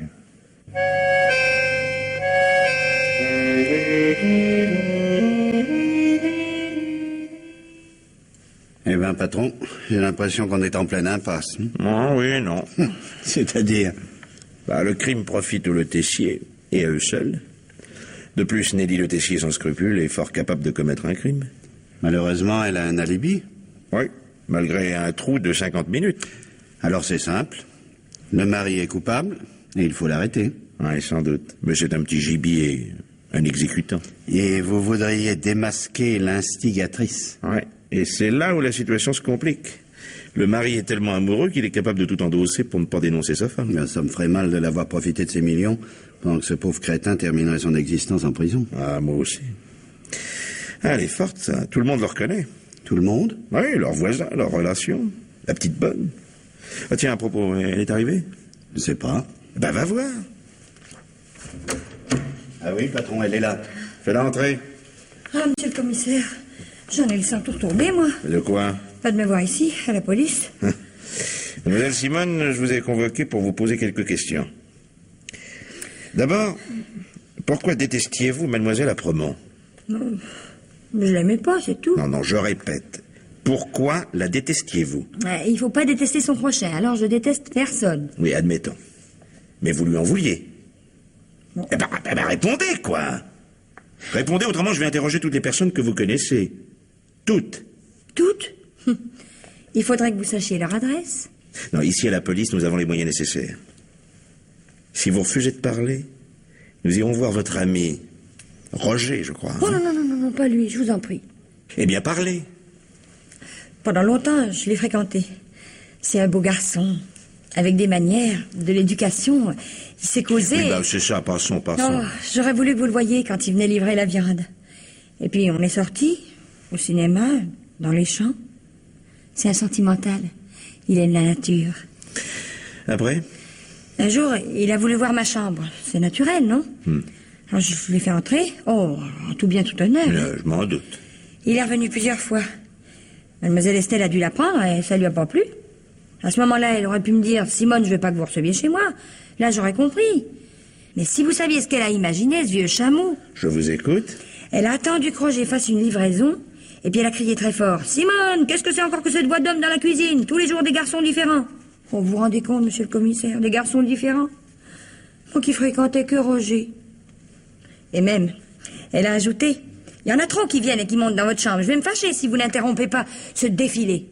Eh ben, patron, j'ai l'impression qu'on est en pleine impasse. Non, oui, non. C'est-à-dire? Le crime profite au Le Tessier, et à eux seuls. De plus, Nelly Le Tessier, sans scrupule, est fort capable de commettre un crime. Malheureusement, elle a un alibi. Oui, malgré un trou de 50 minutes. Alors c'est simple. Le mari est coupable, et il faut l'arrêter. Oui, sans doute. Mais c'est un petit gibier, un exécutant. Et vous voudriez démasquer l'instigatrice. Oui, et c'est là où la situation se complique. Le mari est tellement amoureux qu'il est capable de tout endosser pour ne pas dénoncer sa femme. Ben, ça me ferait mal de l'avoir profité de ses millions, pendant que ce pauvre crétin terminerait son existence en prison. Ah, moi aussi. Ah, elle est forte, ça. Tout le monde le reconnaît. Tout le monde? Oui, leurs voisins, leurs relations. La petite bonne. Ah tiens, à propos, elle est arrivée? Je sais pas. Ben, va voir. Ah oui, patron, elle est là. Fais-la entrer. Ah, monsieur le commissaire, j'en ai le sang tout retourné, moi. De quoi? Pas de me voir ici, à la police. Mademoiselle Simone, je vous ai convoqué pour vous poser quelques questions. D'abord, pourquoi détestiez-vous mademoiselle Apremont? Je l'aimais pas, c'est tout. Non, je répète. Pourquoi la détestiez-vous? Il faut pas détester son prochain, alors je déteste personne. Oui, admettons. Mais vous lui en vouliez? Non. Eh ben, répondez, quoi! Répondez, autrement je vais interroger toutes les personnes que vous connaissez. Toutes. Toutes? Il faudrait que vous sachiez leur adresse. Non, ici à la police, nous avons les moyens nécessaires. Si vous refusez de parler, nous irons voir votre ami, Roger, je crois. Oh non, pas lui, je vous en prie. Eh bien, parlez. Pendant longtemps, je l'ai fréquenté. C'est un beau garçon, avec des manières, de l'éducation. Il sait causer. Oui, c'est ça, passons. Oh, j'aurais voulu que vous le voyiez quand il venait livrer la viande. Et puis, on est sortis, au cinéma, dans les champs. C'est un sentimental. Il aime la nature. Après? Un jour, il a voulu voir ma chambre. C'est naturel, non? Alors, je l'ai fait entrer. Oh, en tout bien, tout honneur. Je m'en doute. Il est revenu plusieurs fois. Mademoiselle Estelle a dû l'apprendre et ça lui a pas plu. À ce moment-là, elle aurait pu me dire « Simone, je veux pas que vous receviez chez moi. » Là, j'aurais compris. Mais si vous saviez ce qu'elle a imaginé, ce vieux chameau. Je vous écoute. Elle a attendu que Roger fasse une livraison, et puis elle a crié très fort « Simone, qu'est-ce que c'est encore que cette voix d'homme dans la cuisine? Tous les jours, des garçons différents. » Oh, vous vous rendez compte, monsieur le commissaire, des garçons différents? Moi qui fréquentais que Roger. Et même, elle a ajouté « Il y en a trop qui viennent et qui montent dans votre chambre. Je vais me fâcher si vous n'interrompez pas ce défilé. »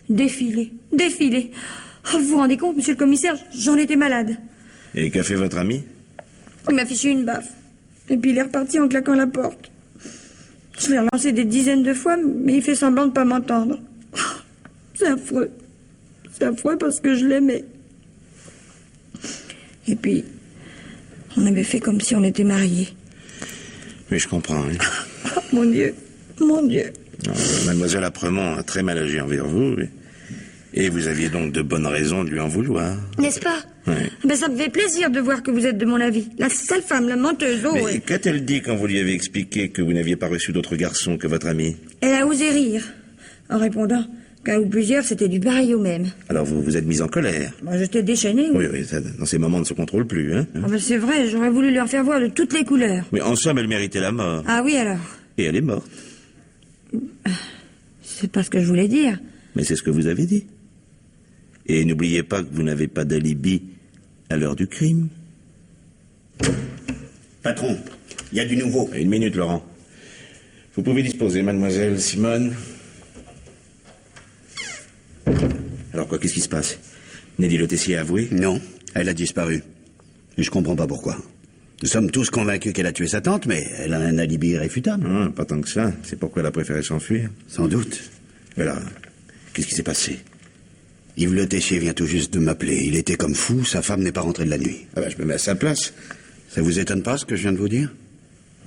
Défilé. Oh, vous vous rendez compte, monsieur le commissaire, j'en étais malade. Et qu'a fait votre ami? Il m'a fichu une baffe. Et puis il est reparti en claquant la porte. Je l'ai relancé des dizaines de fois, mais il fait semblant de pas m'entendre. C'est affreux. C'est affreux parce que je l'aimais. Et puis, on avait fait comme si on était mariés. Oui, je comprends. Hein. Oh, mon Dieu, mon Dieu. Alors, mademoiselle Apremont a très mal agi envers vous. Et vous aviez donc de bonnes raisons de lui en vouloir. N'est-ce pas? Oui. Ben, ça me fait plaisir de voir que vous êtes de mon avis. La sale femme, la menteuse, oh, Mais ouais. qu'a-t-elle dit quand vous lui avez expliqué que vous n'aviez pas reçu d'autres garçons que votre ami? Elle a osé rire, en répondant qu'un ou plusieurs, c'était du pareil au même. Alors vous vous êtes mise en colère. Moi, j'étais déchaînée, oui. Oui, ça, dans ces moments, on ne se contrôle plus, hein. Ah ben, c'est vrai, j'aurais voulu leur faire voir de toutes les couleurs. Mais en somme, elle méritait la mort. Ah oui, alors? Et elle est morte. C'est pas ce que je voulais dire. Mais c'est ce que vous avez dit. Et n'oubliez pas que vous n'avez pas d'alibi à l'heure du crime. Patron, il y a du nouveau. Une minute, Laurent. Vous pouvez disposer, mademoiselle Simone. Alors quoi, qu'est-ce qui se passe? Nelly Le Tessier a avoué? Non, elle a disparu. Et je comprends pas pourquoi. Nous sommes tous convaincus qu'elle a tué sa tante, mais elle a un alibi irréfutable. Pas tant que ça. C'est pourquoi elle a préféré s'enfuir. Sans doute. Mais là, qu'est-ce qui s'est passé? Yves Le Tessier vient tout juste de m'appeler. Il était comme fou, sa femme n'est pas rentrée de la nuit. Ah bah, je me mets à sa place. Ça vous étonne pas ce que je viens de vous dire?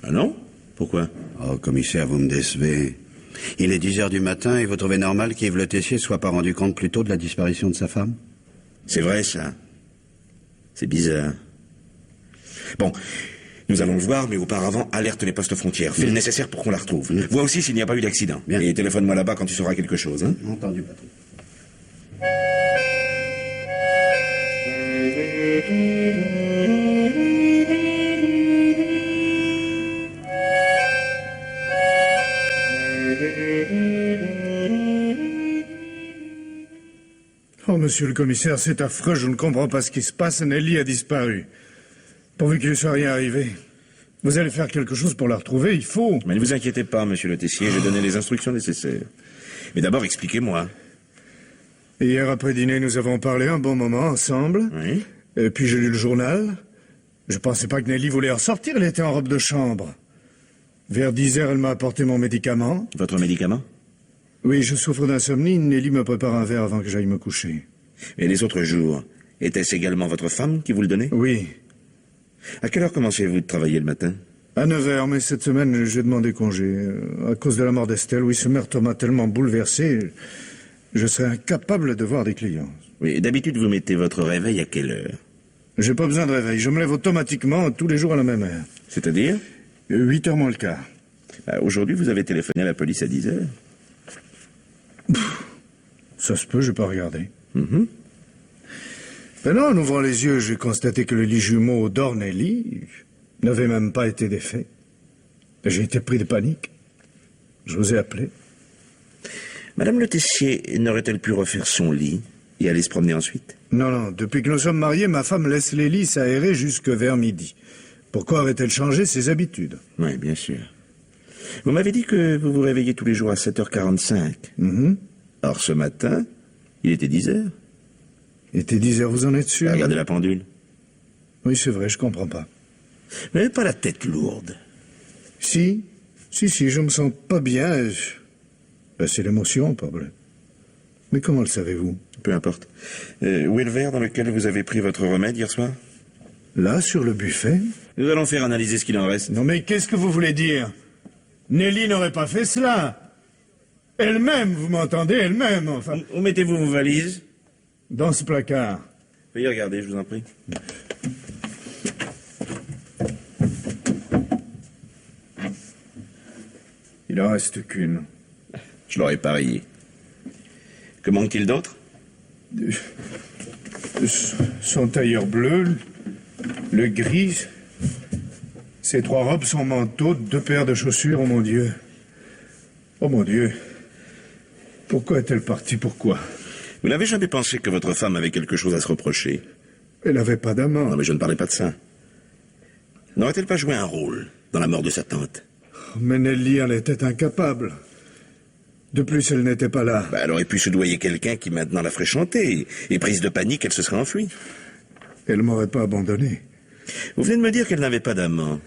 Ah non? Pourquoi? Oh, commissaire, vous me décevez. Il est 10 heures du matin et vous trouvez normal qu'Yves Le Tessier soit pas rendu compte plus tôt de la disparition de sa femme? C'est vrai, ça. C'est bizarre. Bon, nous allons le voir, mais auparavant, alerte les postes frontières. Fais le nécessaire pour qu'on la retrouve. Vois aussi s'il n'y a pas eu d'accident. Bien. Et téléphone-moi là-bas quand tu sauras quelque chose, hein. Entendu, patron. Oh, monsieur le commissaire, c'est affreux, je ne comprends pas ce qui se passe. Nelly a disparu. Pourvu qu'il ne soit rien arrivé. Vous allez faire quelque chose pour la retrouver, il faut. Mais ne vous inquiétez pas, monsieur Le Tessier, j'ai donné les instructions nécessaires. Mais d'abord, expliquez-moi. Hier après-dîner, nous avons parlé un bon moment ensemble. Oui? Et puis j'ai lu le journal. Je pensais pas que Nelly voulait en sortir, elle était en robe de chambre. Vers 10 heures, elle m'a apporté mon médicament. Votre médicament? Oui, je souffre d'insomnie, Nelly me prépare un verre avant que j'aille me coucher. Et les autres jours, était-ce également votre femme qui vous le donnait? Oui, À quelle heure commencez-vous de travailler le matin? à 9 heures, mais cette semaine, j'ai demandé congé. À cause de la mort d'Estelle, oui, ce meurtre m'a tellement bouleversé, je serais incapable de voir des clients. Oui, et d'habitude, vous mettez votre réveil à quelle heure? J'ai pas besoin de réveil, je me lève automatiquement tous les jours à la même heure. C'est-à-dire? 8 heures moins le quart. Aujourd'hui, vous avez téléphoné à la police à 10 heures. Ça se peut, j'ai pas regardé. Mhm. Mais non, en ouvrant les yeux, j'ai constaté que le lit jumeau d'Ornelli n'avait même pas été défait. J'ai été pris de panique. Je vous ai appelé. Madame Le Tessier n'aurait-elle pu refaire son lit et aller se promener ensuite? Non, non, depuis que nous sommes mariés, ma femme laisse les lits s'aérer jusque vers midi. Pourquoi aurait-elle changé ses habitudes? Oui, bien sûr. Vous m'avez dit que vous vous réveillez tous les jours à 7h45. Mhm. Or, ce matin, il était 10 heures. Il était 10 heures, vous en êtes sûr? Regardez la pendule. Oui, c'est vrai, je comprends pas. Vous n'avez pas la tête lourde. Si, je me sens pas bien. C'est l'émotion, problème. Mais comment le savez-vous? Peu importe. Où est le verre dans lequel vous avez pris votre remède hier soir? Là, sur le buffet? Nous allons faire analyser ce qu'il en reste. Non mais qu'est-ce que vous voulez dire? Nelly n'aurait pas fait cela. Elle-même, vous m'entendez, elle-même, enfin. Où mettez-vous vos valises? Dans ce placard. Veuillez regarder, je vous en prie. Il en reste qu'une. Je l'aurais parié. Que manque-t-il d'autre? Son tailleur bleu, le gris, ses 3 robes, son manteau, 2 paires de chaussures, oh mon Dieu. Oh mon Dieu. Pourquoi est-elle partie? Pourquoi? Vous n'avez jamais pensé que votre femme avait quelque chose à se reprocher? Elle n'avait pas d'amant. Non, mais je ne parlais pas de ça. N'aurait-elle pas joué un rôle dans la mort de sa tante? Mais Nelly en était incapable. De plus, elle n'était pas là. Elle aurait pu soudoyer quelqu'un qui maintenant la ferait chanter. Et prise de panique, elle se serait enfuie. Elle m'aurait pas abandonné. Vous venez de me dire qu'elle n'avait pas d'amant.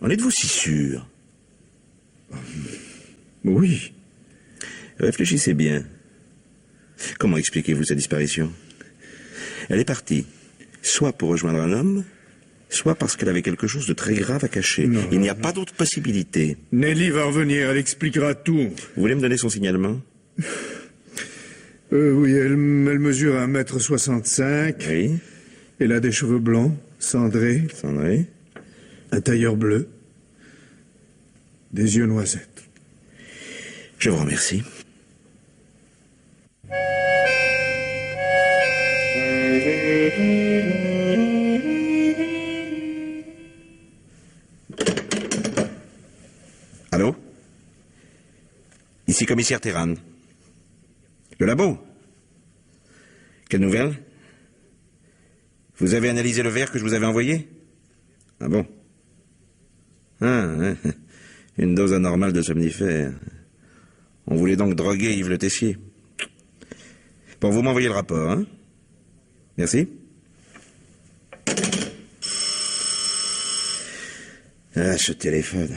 En êtes-vous si sûr? Oui. Réfléchissez bien. Comment expliquez-vous sa disparition? Elle est partie, soit pour rejoindre un homme, soit parce qu'elle avait quelque chose de très grave à cacher. Non. Il n'y a pas d'autre possibilité. Nelly va revenir, elle expliquera tout. Vous voulez me donner son signalement? Oui, elle mesure 1m65. Oui. Elle a des cheveux blonds, cendrés, Sandré. un tailleur bleu, des yeux noisettes. Je vous remercie. Allô? Ici commissaire Terran. Le labo? Quelle nouvelle? Vous avez analysé le verre que je vous avais envoyé? Ah bon? Ah, une dose anormale de somnifères. On voulait donc droguer Yves Le Tessier. Bon, vous m'envoyez le rapport, hein? Merci. Ah, ce téléphone.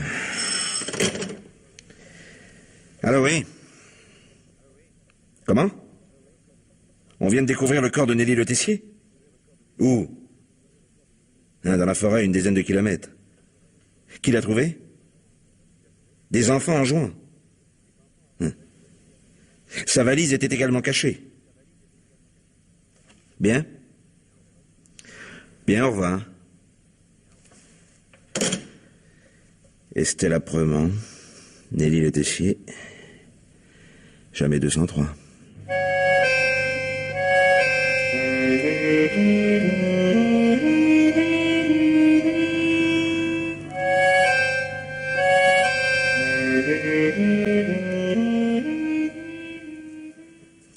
Allô, oui? Comment? On vient de découvrir le corps de Nelly Le Tessier? Où? Dans la forêt, 10 de kilomètres. Qui l'a trouvé? Des enfants en jouant. Sa valise était également cachée. Bien. Bien, au revoir. Estelle Aprement, Nelly Le Tessier, jamais 203.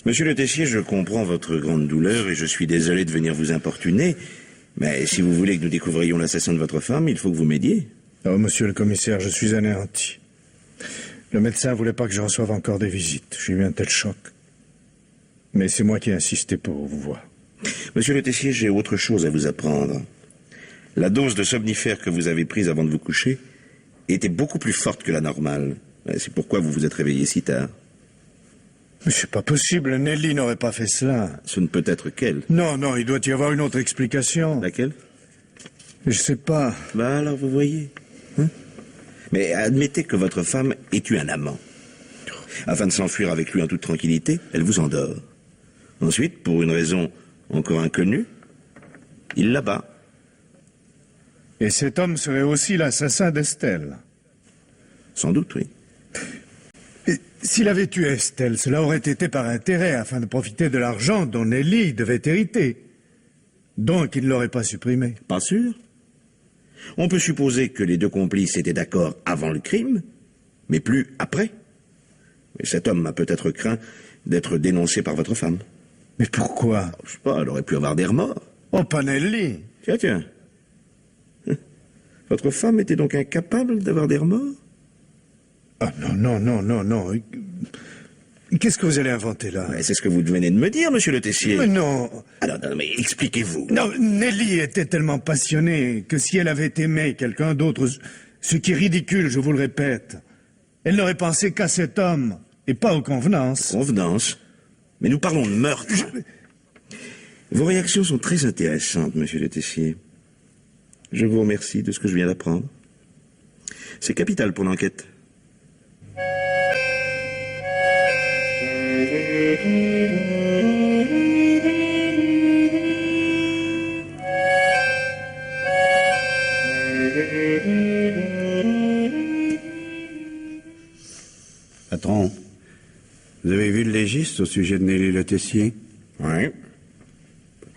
Monsieur Le Tessier, je comprends votre grande douleur et je suis désolé de venir vous importuner, mais si vous voulez que nous découvrions l'assassin de votre femme, il faut que vous m'aidiez. Oh, monsieur le commissaire, je suis anéanti. Le médecin voulait pas que je reçoive encore des visites. J'ai eu un tel choc. Mais c'est moi qui ai insisté pour vous voir. Monsieur Le Tessier, j'ai autre chose à vous apprendre. La dose de somnifères que vous avez prise avant de vous coucher était beaucoup plus forte que la normale. C'est pourquoi vous vous êtes réveillé si tard. Mais c'est pas possible, Nelly n'aurait pas fait cela. Ce ne peut être qu'elle. Non, non, il doit y avoir une autre explication. Laquelle? Je sais pas. Bah alors vous voyez. Hein? Mais admettez que votre femme ait eu un amant. Afin de s'enfuir avec lui en toute tranquillité, elle vous endort. Ensuite, pour une raison encore inconnue, il l'abat. Et cet homme serait aussi l'assassin d'Estelle. Sans doute, oui. Et s'il avait tué Estelle, cela aurait été par intérêt, afin de profiter de l'argent dont Nelly devait hériter. Donc il ne l'aurait pas supprimé. Pas sûr. On peut supposer que les deux complices étaient d'accord avant le crime, mais plus après. Mais cet homme a peut-être craint d'être dénoncé par votre femme. Mais pourquoi? Je sais pas, elle aurait pu avoir des remords. Oh, pas Nelly. Tiens, tiens. Votre femme était donc incapable d'avoir des remords? Ah non, non, non, non, non. Qu'est-ce que vous allez inventer là? Ouais, c'est ce que vous venez de me dire, monsieur Le Tessier. Mais non. Alors, non, mais expliquez-vous. Non, Nelly était tellement passionnée que si elle avait aimé quelqu'un d'autre, ce qui est ridicule, je vous le répète, elle n'aurait pensé qu'à cet homme et pas aux convenances. Convenance. Mais nous parlons de meurtre. Vos réactions sont très intéressantes, monsieur Le Tessier. Je vous remercie de ce que je viens d'apprendre. C'est capital pour l'enquête. Patron, vous avez vu le légiste au sujet de Nelly Le Tessier? Oui.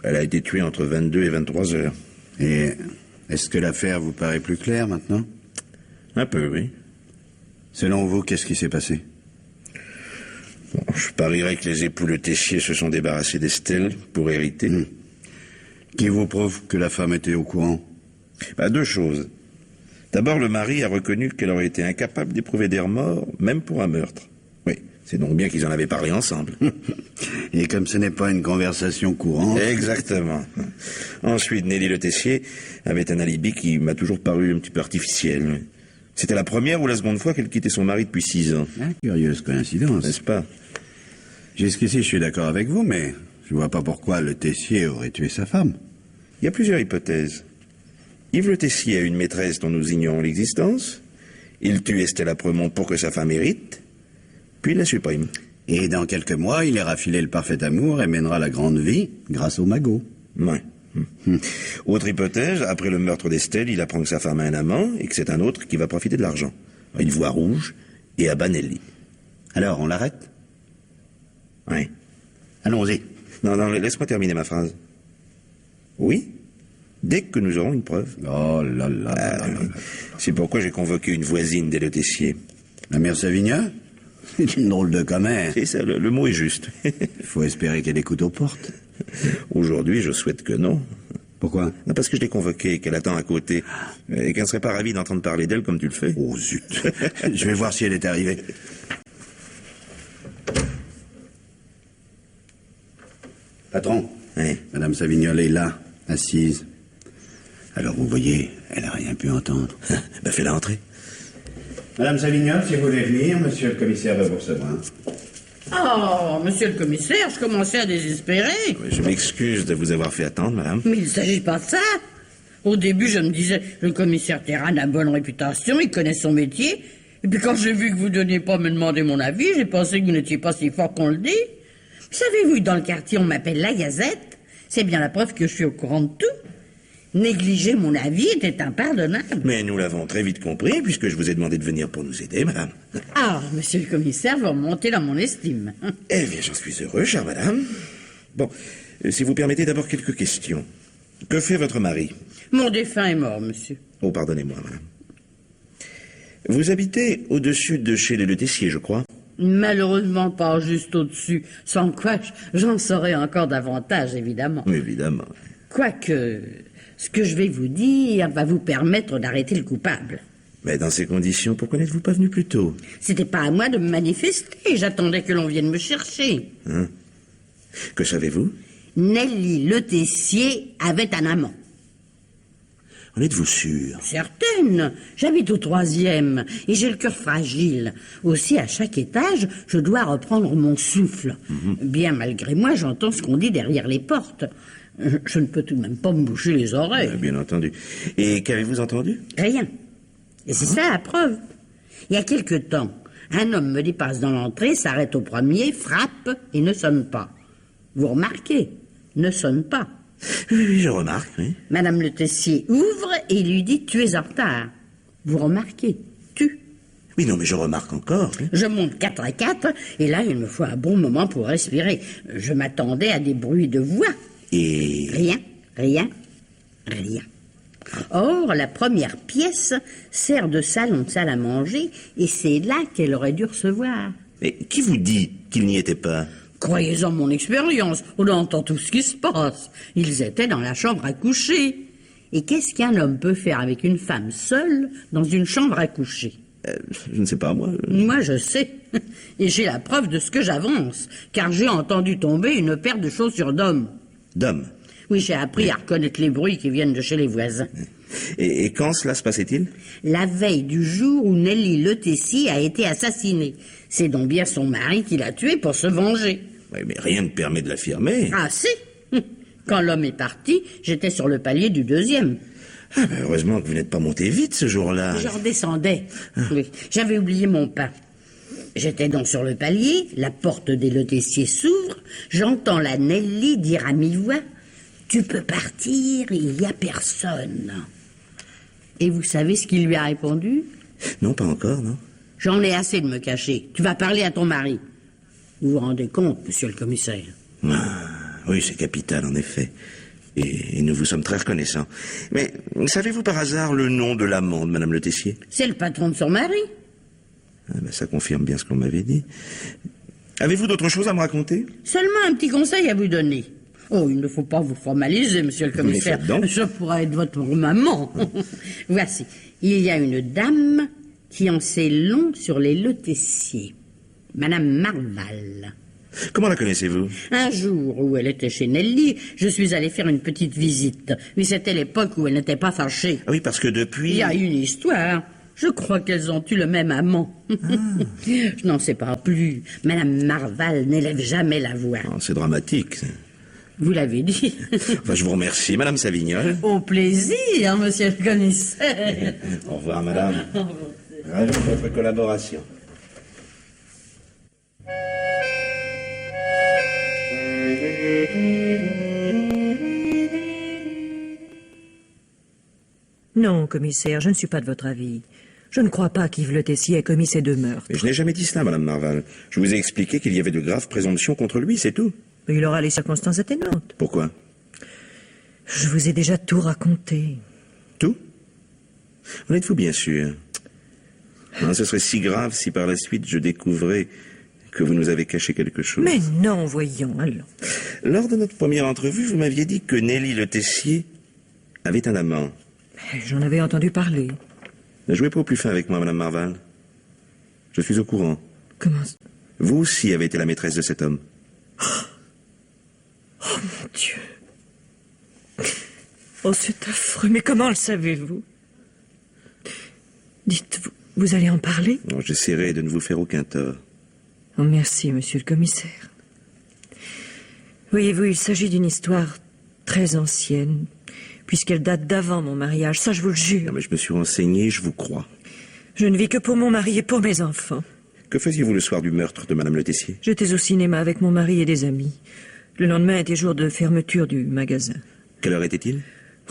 Elle a été tuée entre 22 et 23 heures. Et est-ce que l'affaire vous paraît plus claire maintenant? Un peu, oui. Selon vous, qu'est-ce qui s'est passé? Bon, je parierais que les époux Le Tessier se sont débarrassés d'Estelle pour hériter. Qui vous prouve que la femme était au courant? Bah, deux choses. D'abord, le mari a reconnu qu'elle aurait été incapable d'éprouver des remords, même pour un meurtre. Oui, c'est donc bien qu'ils en avaient parlé ensemble. Et comme ce n'est pas une conversation courante... Exactement. Ensuite, Nelly Le Tessier avait un alibi qui m'a toujours paru un petit peu artificiel. C'était la première ou la seconde fois qu'elle quittait son mari depuis 6 ans. Ah, curieuse coïncidence. N'est-ce pas? Jusqu'ici, je suis d'accord avec vous, mais je vois pas pourquoi Le Tessier aurait tué sa femme. Il y a plusieurs hypothèses. Yves Le Tessier a une maîtresse dont nous ignorons l'existence. Il tue Estelle Apremont pour que sa femme hérite, puis il la supprime. Et dans quelques mois, il ira filer le parfait amour et mènera la grande vie grâce au magot. Ouais. Autre hypothèse, après le meurtre d'Estelle, il apprend que sa femme a un amant et que c'est un autre qui va profiter de l'argent. Il voit rouge et abat Nelly. Alors, on l'arrête? Oui. Allons-y. Non, laisse-moi terminer ma phrase. Oui, dès que nous aurons une preuve. Oh là là là là là. C'est pourquoi j'ai convoqué une voisine des Le Tessier. La mère Savignon? C'est une drôle de commère. C'est ça, le mot est juste. Il faut espérer qu'elle écoute aux portes. Aujourd'hui, je souhaite que non. Pourquoi? Non, parce que je l'ai convoquée, qu'elle attend à côté, et qu'elle ne serait pas ravie d'entendre parler d'elle comme tu le fais. Oh zut. Je vais voir si elle est arrivée. Patron, Oui. Madame Savignol est là, assise. Alors vous voyez, elle n'a rien pu entendre. Ben, fais-la entrer. Madame Savignol, si vous voulez venir, monsieur le commissaire va vous recevoir. Oh, monsieur le commissaire, je commençais à désespérer. Je m'excuse de vous avoir fait attendre, madame. Mais il ne s'agit pas de ça. Au début, je me disais, le commissaire Terran a bonne réputation, il connaît son métier. Et puis quand j'ai vu que vous ne donniez pas à me demander mon avis, j'ai pensé que vous n'étiez pas si fort qu'on le dit. Savez-vous, dans le quartier, on m'appelle la Gazette. C'est bien la preuve que je suis au courant de tout. Négliger mon avis était impardonnable. Mais nous l'avons très vite compris, puisque je vous ai demandé de venir pour nous aider, madame. Ah, monsieur le commissaire, vous remontez dans mon estime. Eh bien, j'en suis heureux, chère madame. Bon, si vous permettez d'abord quelques questions. Que fait votre mari? Mon défunt est mort, monsieur. Oh, pardonnez-moi, madame. Vous habitez au-dessus de chez les Le Tessier, je crois. Malheureusement pas juste au-dessus, sans quoi j'en saurais encore davantage, évidemment. Évidemment. Quoique, ce que je vais vous dire va vous permettre d'arrêter le coupable. Mais dans ces conditions, pourquoi n'êtes-vous pas venu plus tôt? C'était pas à moi de me manifester, j'attendais que l'on vienne me chercher. Hein? Que savez-vous? Nelly Le Tessier avait un amant. En êtes-vous sûr? Certaine. J'habite au 3e et j'ai le cœur fragile. Aussi, à chaque étage, je dois reprendre mon souffle. Bien malgré moi, j'entends ce qu'on dit derrière les portes. Je ne peux tout de même pas me boucher les oreilles. Bien entendu. Et qu'avez-vous entendu? Rien. Et c'est ça la preuve. Il y a quelque temps, un homme me dépasse dans l'entrée, s'arrête au premier, frappe et ne sonne pas. Vous remarquez, ne sonne pas. Oui, je remarque, oui. Madame Le Tessier ouvre et lui dit « Tu es en retard ». Vous remarquez, tu. Oui, non, mais je remarque encore. Hein. Je monte 4 à 4 et là, il me faut un bon moment pour respirer. Je m'attendais à des bruits de voix. Et... Rien. Or, la première pièce sert de salon de salle à manger et c'est là qu'elle aurait dû recevoir. Mais qui vous dit qu'il n'y était pas? Croyez-en mon expérience, on entend tout ce qui se passe. Ils étaient dans la chambre à coucher. Et qu'est-ce qu'un homme peut faire avec une femme seule dans une chambre à coucher? Je ne sais pas, moi. Moi, je sais. Et j'ai la preuve de ce que j'avance, car j'ai entendu tomber une paire de chaussures d'homme. D'homme. Oui, j'ai appris à reconnaître les bruits qui viennent de chez les voisins. Et quand cela se passait-il? La veille du jour où Nelly Le Tessier a été assassinée. C'est donc bien son mari qui l'a tuée pour se venger. Oui, mais rien ne permet de l'affirmer. Ah si. Quand l'homme est parti, j'étais sur le palier du 2e. Ah, ben, heureusement que vous n'êtes pas monté vite ce jour-là. Je redescendais. Oui, j'avais oublié mon pain. J'étais donc sur le palier, la porte des Le Tessier s'ouvre, j'entends la Nelly dire à mi-voix « Tu peux partir, il n'y a personne. » Et vous savez ce qu'il lui a répondu? Non, pas encore, non. J'en ai assez de me cacher. Tu vas parler à ton mari. Vous vous rendez compte, monsieur le commissaire? Ah, oui, c'est capital, en effet. Et nous vous sommes très reconnaissants. Mais savez-vous par hasard le nom de l'amant de Madame Le Tessier? C'est le patron de son mari. Ah, ben, ça confirme bien ce qu'on m'avait dit. Avez-vous d'autres choses à me raconter? Seulement un petit conseil à vous donner. Oh, il ne faut pas vous formaliser, monsieur le commissaire. Mais faites donc. Je pourrais être votre maman. Voici. Il y a une dame qui en sait long sur les Le Tessier. Madame Marval. Comment la connaissez-vous? Un jour où elle était chez Nelly, je suis allé faire une petite visite. Oui, c'était l'époque où elle n'était pas fâchée. Ah oui, parce que depuis... Il y a une histoire. Je crois qu'elles ont eu le même amant. Je n'en sais pas plus. Madame Marval n'élève jamais la voix. Oh, c'est dramatique. Ça. Vous l'avez dit. Enfin, je vous remercie, Madame Savignol. Au plaisir, monsieur le commissaire. Au revoir, Madame. Ravi de votre collaboration. Non, commissaire, je ne suis pas de votre avis. Je ne crois pas qu'Yves Le Tessier ait commis ces 2 meurtres. Mais je n'ai jamais dit cela, Madame Marval. Je vous ai expliqué qu'il y avait de graves présomptions contre lui, c'est tout. Mais il aura les circonstances atténuantes. Pourquoi? Je vous ai déjà tout raconté. Tout? En êtes-vous bien sûr? Non, ce serait si grave si par la suite je découvrais que vous nous avez caché quelque chose. Mais non, voyons, alors. Lors de notre première entrevue, vous m'aviez dit que Nelly Le Tessier avait un amant. J'en avais entendu parler. Ne jouez pas au plus fin avec moi, Madame Marval. Je suis au courant. Comment... Vous aussi avez été la maîtresse de cet homme. Oh, mon Dieu. Oh, c'est affreux. Mais comment le savez-vous? Dites, vous allez en parler? Non, j'essaierai de ne vous faire aucun tort. Oh, merci, monsieur le commissaire. Voyez-vous, il s'agit d'une histoire très ancienne, puisqu'elle date d'avant mon mariage, ça je vous le jure. Non, mais je me suis renseigné, je vous crois. Je ne vis que pour mon mari et pour mes enfants. Que faisiez-vous le soir du meurtre de Madame Le Tessier? J'étais au cinéma avec mon mari et des amis. Le lendemain était jour de fermeture du magasin. Quelle heure était-il?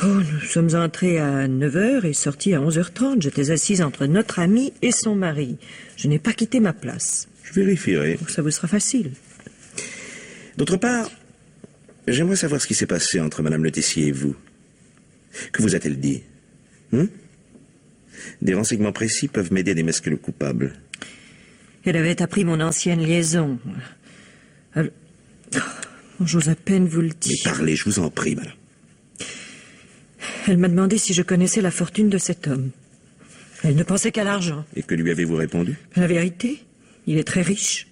Oh, nous sommes entrés à 9h et sortis à 11h30. J'étais assise entre notre ami et son mari. Je n'ai pas quitté ma place. Je vérifierai. Ça vous sera facile. D'autre part, j'aimerais savoir ce qui s'est passé entre Madame Le Tessier et vous. Que vous a-t-elle dit? Des renseignements précis peuvent m'aider à démasquer le coupable. Elle avait appris mon ancienne liaison. Alors... Oh, j'ose à peine vous le Mais dire. parlez, je vous en prie, madame. Elle m'a demandé si je connaissais la fortune de cet homme. Elle ne pensait qu'à l'argent. Et que lui avez-vous répondu? La vérité, il est très riche.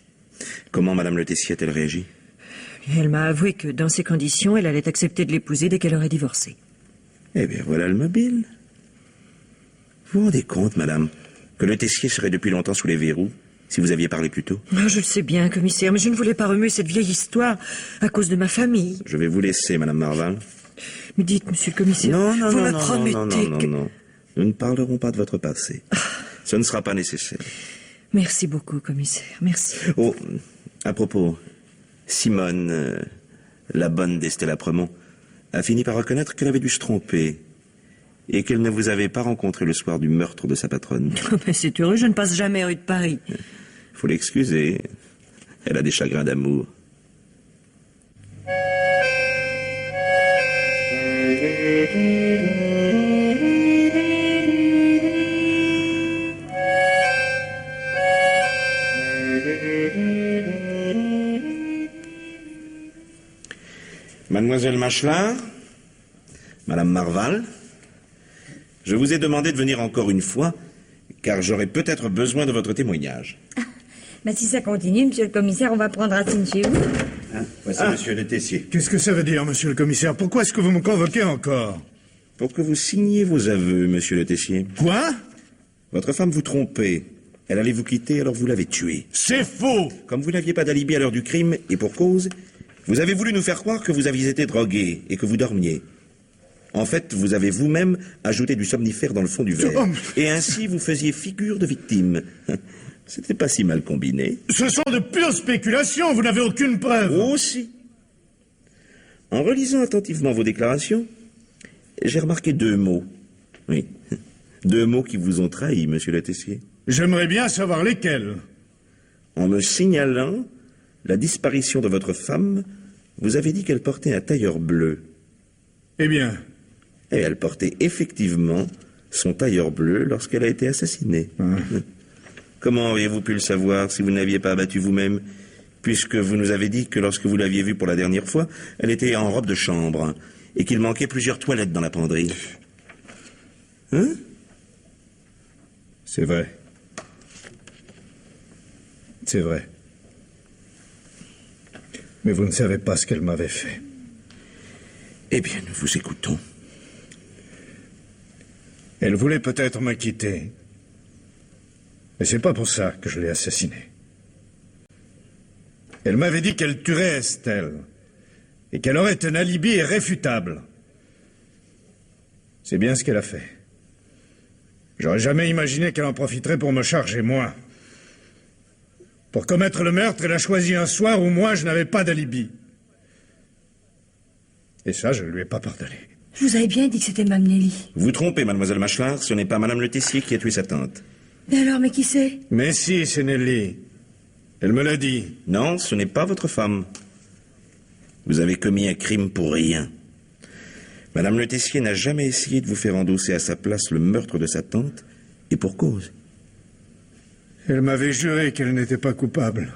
Comment Madame Le Tessier a-t-elle réagi? Elle m'a avoué que dans ces conditions, elle allait accepter de l'épouser dès qu'elle aurait divorcé. Eh bien, voilà le mobile. Vous vous rendez compte, madame, que Le Tessier serait depuis longtemps sous les verrous, si vous aviez parlé plus tôt? Oh, je le sais bien, commissaire, mais je ne voulais pas remuer cette vieille histoire à cause de ma famille. Je vais vous laisser, madame Marval. Mais dites, monsieur le commissaire, vous me promettez que... Non. Nous ne parlerons pas de votre passé. Ce ne sera pas nécessaire. Merci beaucoup, commissaire, merci. Oh, à propos, Simone, la bonne d'Estella Premont, a fini par reconnaître qu'elle avait dû se tromper et qu'elle ne vous avait pas rencontré le soir du meurtre de sa patronne. Oh, ben c'est heureux, je ne passe jamais rue de Paris. Faut l'excuser. Elle a des chagrins d'amour. Mademoiselle Machelin, Madame Marval, je vous ai demandé de venir encore une fois, car j'aurai peut-être besoin de votre témoignage. Ben, si ça continue, monsieur le commissaire, on va prendre racine chez vous. Voici monsieur Le Tessier. Qu'est-ce que ça veut dire, monsieur le commissaire? Pourquoi est-ce que vous me convoquez encore? Pour que vous signiez vos aveux, monsieur Le Tessier. Quoi? Votre femme vous trompait. Elle allait vous quitter, alors vous l'avez tuée. C'est faux! Comme vous n'aviez pas d'alibi à l'heure du crime, et pour cause, vous avez voulu nous faire croire que vous aviez été drogué et que vous dormiez. En fait, vous avez vous-même ajouté du somnifère dans le fond du verre. Et ainsi, vous faisiez figure de victime. C'était pas si mal combiné. Ce sont de pures spéculations, vous n'avez aucune preuve. Aussi. En relisant attentivement vos déclarations, j'ai remarqué 2 mots. Oui. 2 mots qui vous ont trahi, monsieur Le Tessier. J'aimerais bien savoir lesquels. En me signalant la disparition de votre femme, vous avez dit qu'elle portait un tailleur bleu. Eh bien... Et elle portait effectivement son tailleur bleu lorsqu'elle a été assassinée. Comment auriez-vous pu le savoir si vous n'aviez pas abattu vous-même, puisque vous nous avez dit que lorsque vous l'aviez vue pour la dernière fois, elle était en robe de chambre et qu'il manquait plusieurs toilettes dans la penderie? Hein? C'est vrai. C'est vrai. Mais vous ne savez pas ce qu'elle m'avait fait. Eh bien, nous vous écoutons. Elle voulait peut-être me quitter. Mais c'est pas pour ça que je l'ai assassinée. Elle m'avait dit qu'elle tuerait Estelle. et qu'elle aurait un alibi irréfutable. C'est bien ce qu'elle a fait. J'aurais jamais imaginé qu'elle en profiterait pour me charger, moi. Pour commettre le meurtre, elle a choisi un soir où moi, je n'avais pas d'alibi. Et ça, je ne lui ai pas pardonné. Je vous avais bien dit que c'était Mme Nelly. Vous vous trompez, mademoiselle Machelard, ce n'est pas madame Le Tessier qui a tué sa tante. Et alors, mais qui c'est? Mais si, c'est Nelly. Elle me l'a dit. Non, ce n'est pas votre femme. Vous avez commis un crime pour rien. Madame Le Tessier n'a jamais essayé de vous faire endosser à sa place le meurtre de sa tante, et pour cause. Elle m'avait juré qu'elle n'était pas coupable.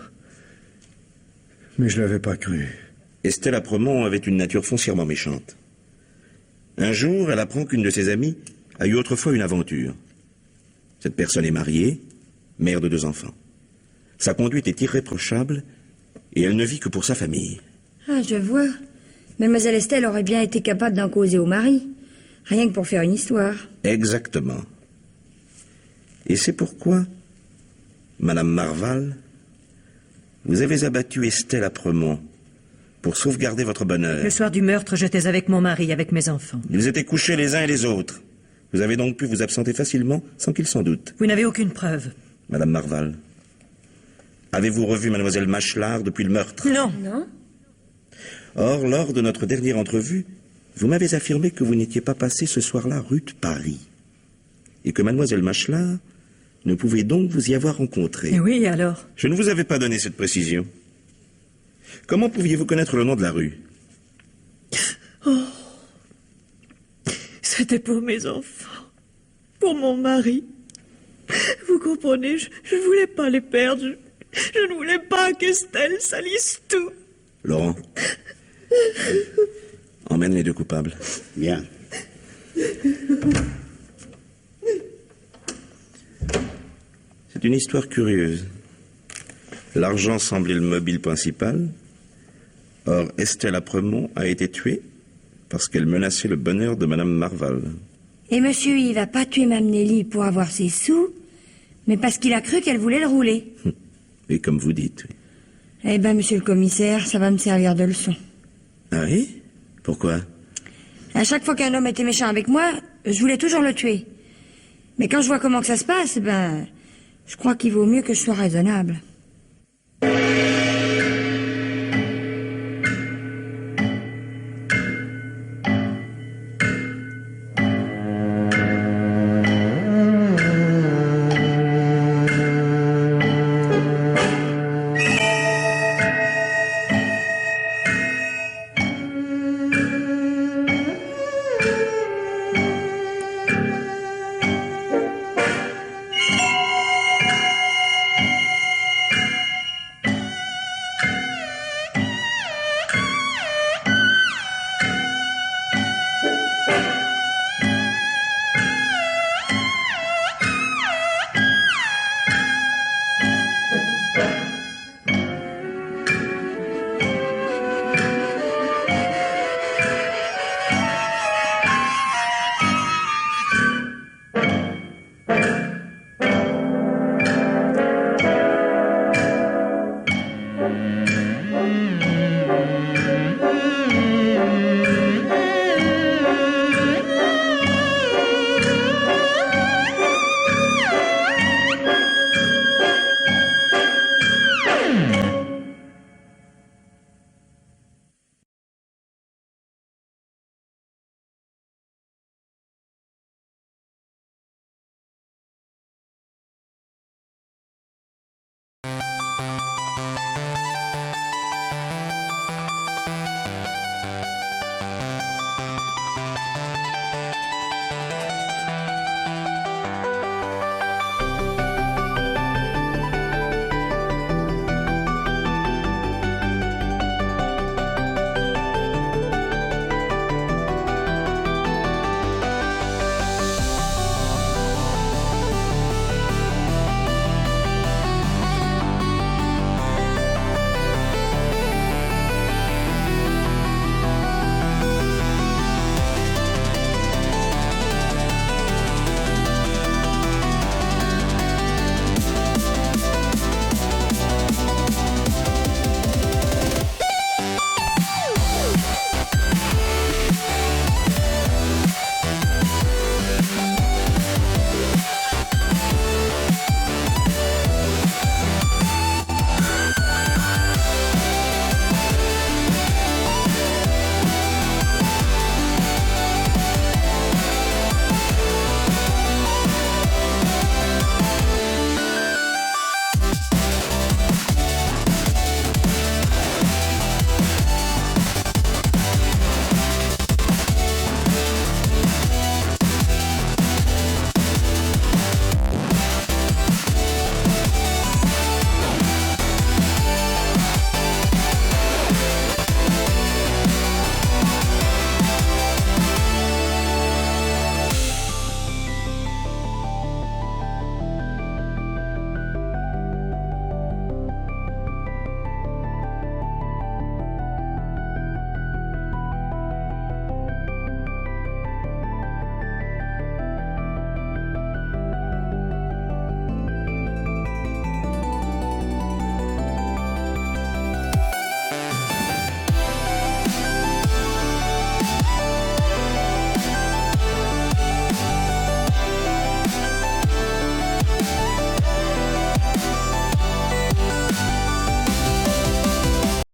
Mais je l'avais pas cru. Estelle Apremont avait une nature foncièrement méchante. Un jour, elle apprend qu'une de ses amies a eu autrefois une aventure. Cette personne est mariée, mère de 2 enfants. Sa conduite est irréprochable, et elle ne vit que pour sa famille. Ah, je vois. Mademoiselle Estelle aurait bien été capable d'en causer au mari. Rien que pour faire une histoire. Exactement. Et c'est pourquoi, Madame Marval, vous avez abattu Estelle Apremont pour sauvegarder votre bonheur. Le soir du meurtre, j'étais avec mon mari, avec mes enfants. Ils étaient couchés les uns et les autres. Vous avez donc pu vous absenter facilement, sans qu'ils s'en doutent. Vous n'avez aucune preuve. Madame Marval, avez-vous revu mademoiselle Machelard depuis le meurtre? Non. Non? Or, lors de notre dernière entrevue, vous m'avez affirmé que vous n'étiez pas passé ce soir-là rue de Paris. Et que mademoiselle Machelard ne pouvait donc vous y avoir rencontré. Et oui, alors? Je ne vous avais pas donné cette précision. Comment pouviez-vous connaître le nom de la rue? C'était pour mes enfants. Pour mon mari. Vous comprenez, je ne voulais pas les perdre. Je ne voulais pas qu'Estelle salisse tout. Laurent, emmène les 2 coupables. Bien. C'est une histoire curieuse. L'argent semblait le mobile principal. Or, Estelle Apremont a été tuée parce qu'elle menaçait le bonheur de Madame Marval. Et monsieur, il va pas tuer Mme Nelly pour avoir ses sous, mais parce qu'il a cru qu'elle voulait le rouler. Et comme vous dites, oui. Eh ben, monsieur le commissaire, ça va me servir de leçon. Ah oui? Pourquoi? À chaque fois qu'un homme était méchant avec moi, je voulais toujours le tuer. Mais quand je vois comment que ça se passe, ben, je crois qu'il vaut mieux que je sois raisonnable.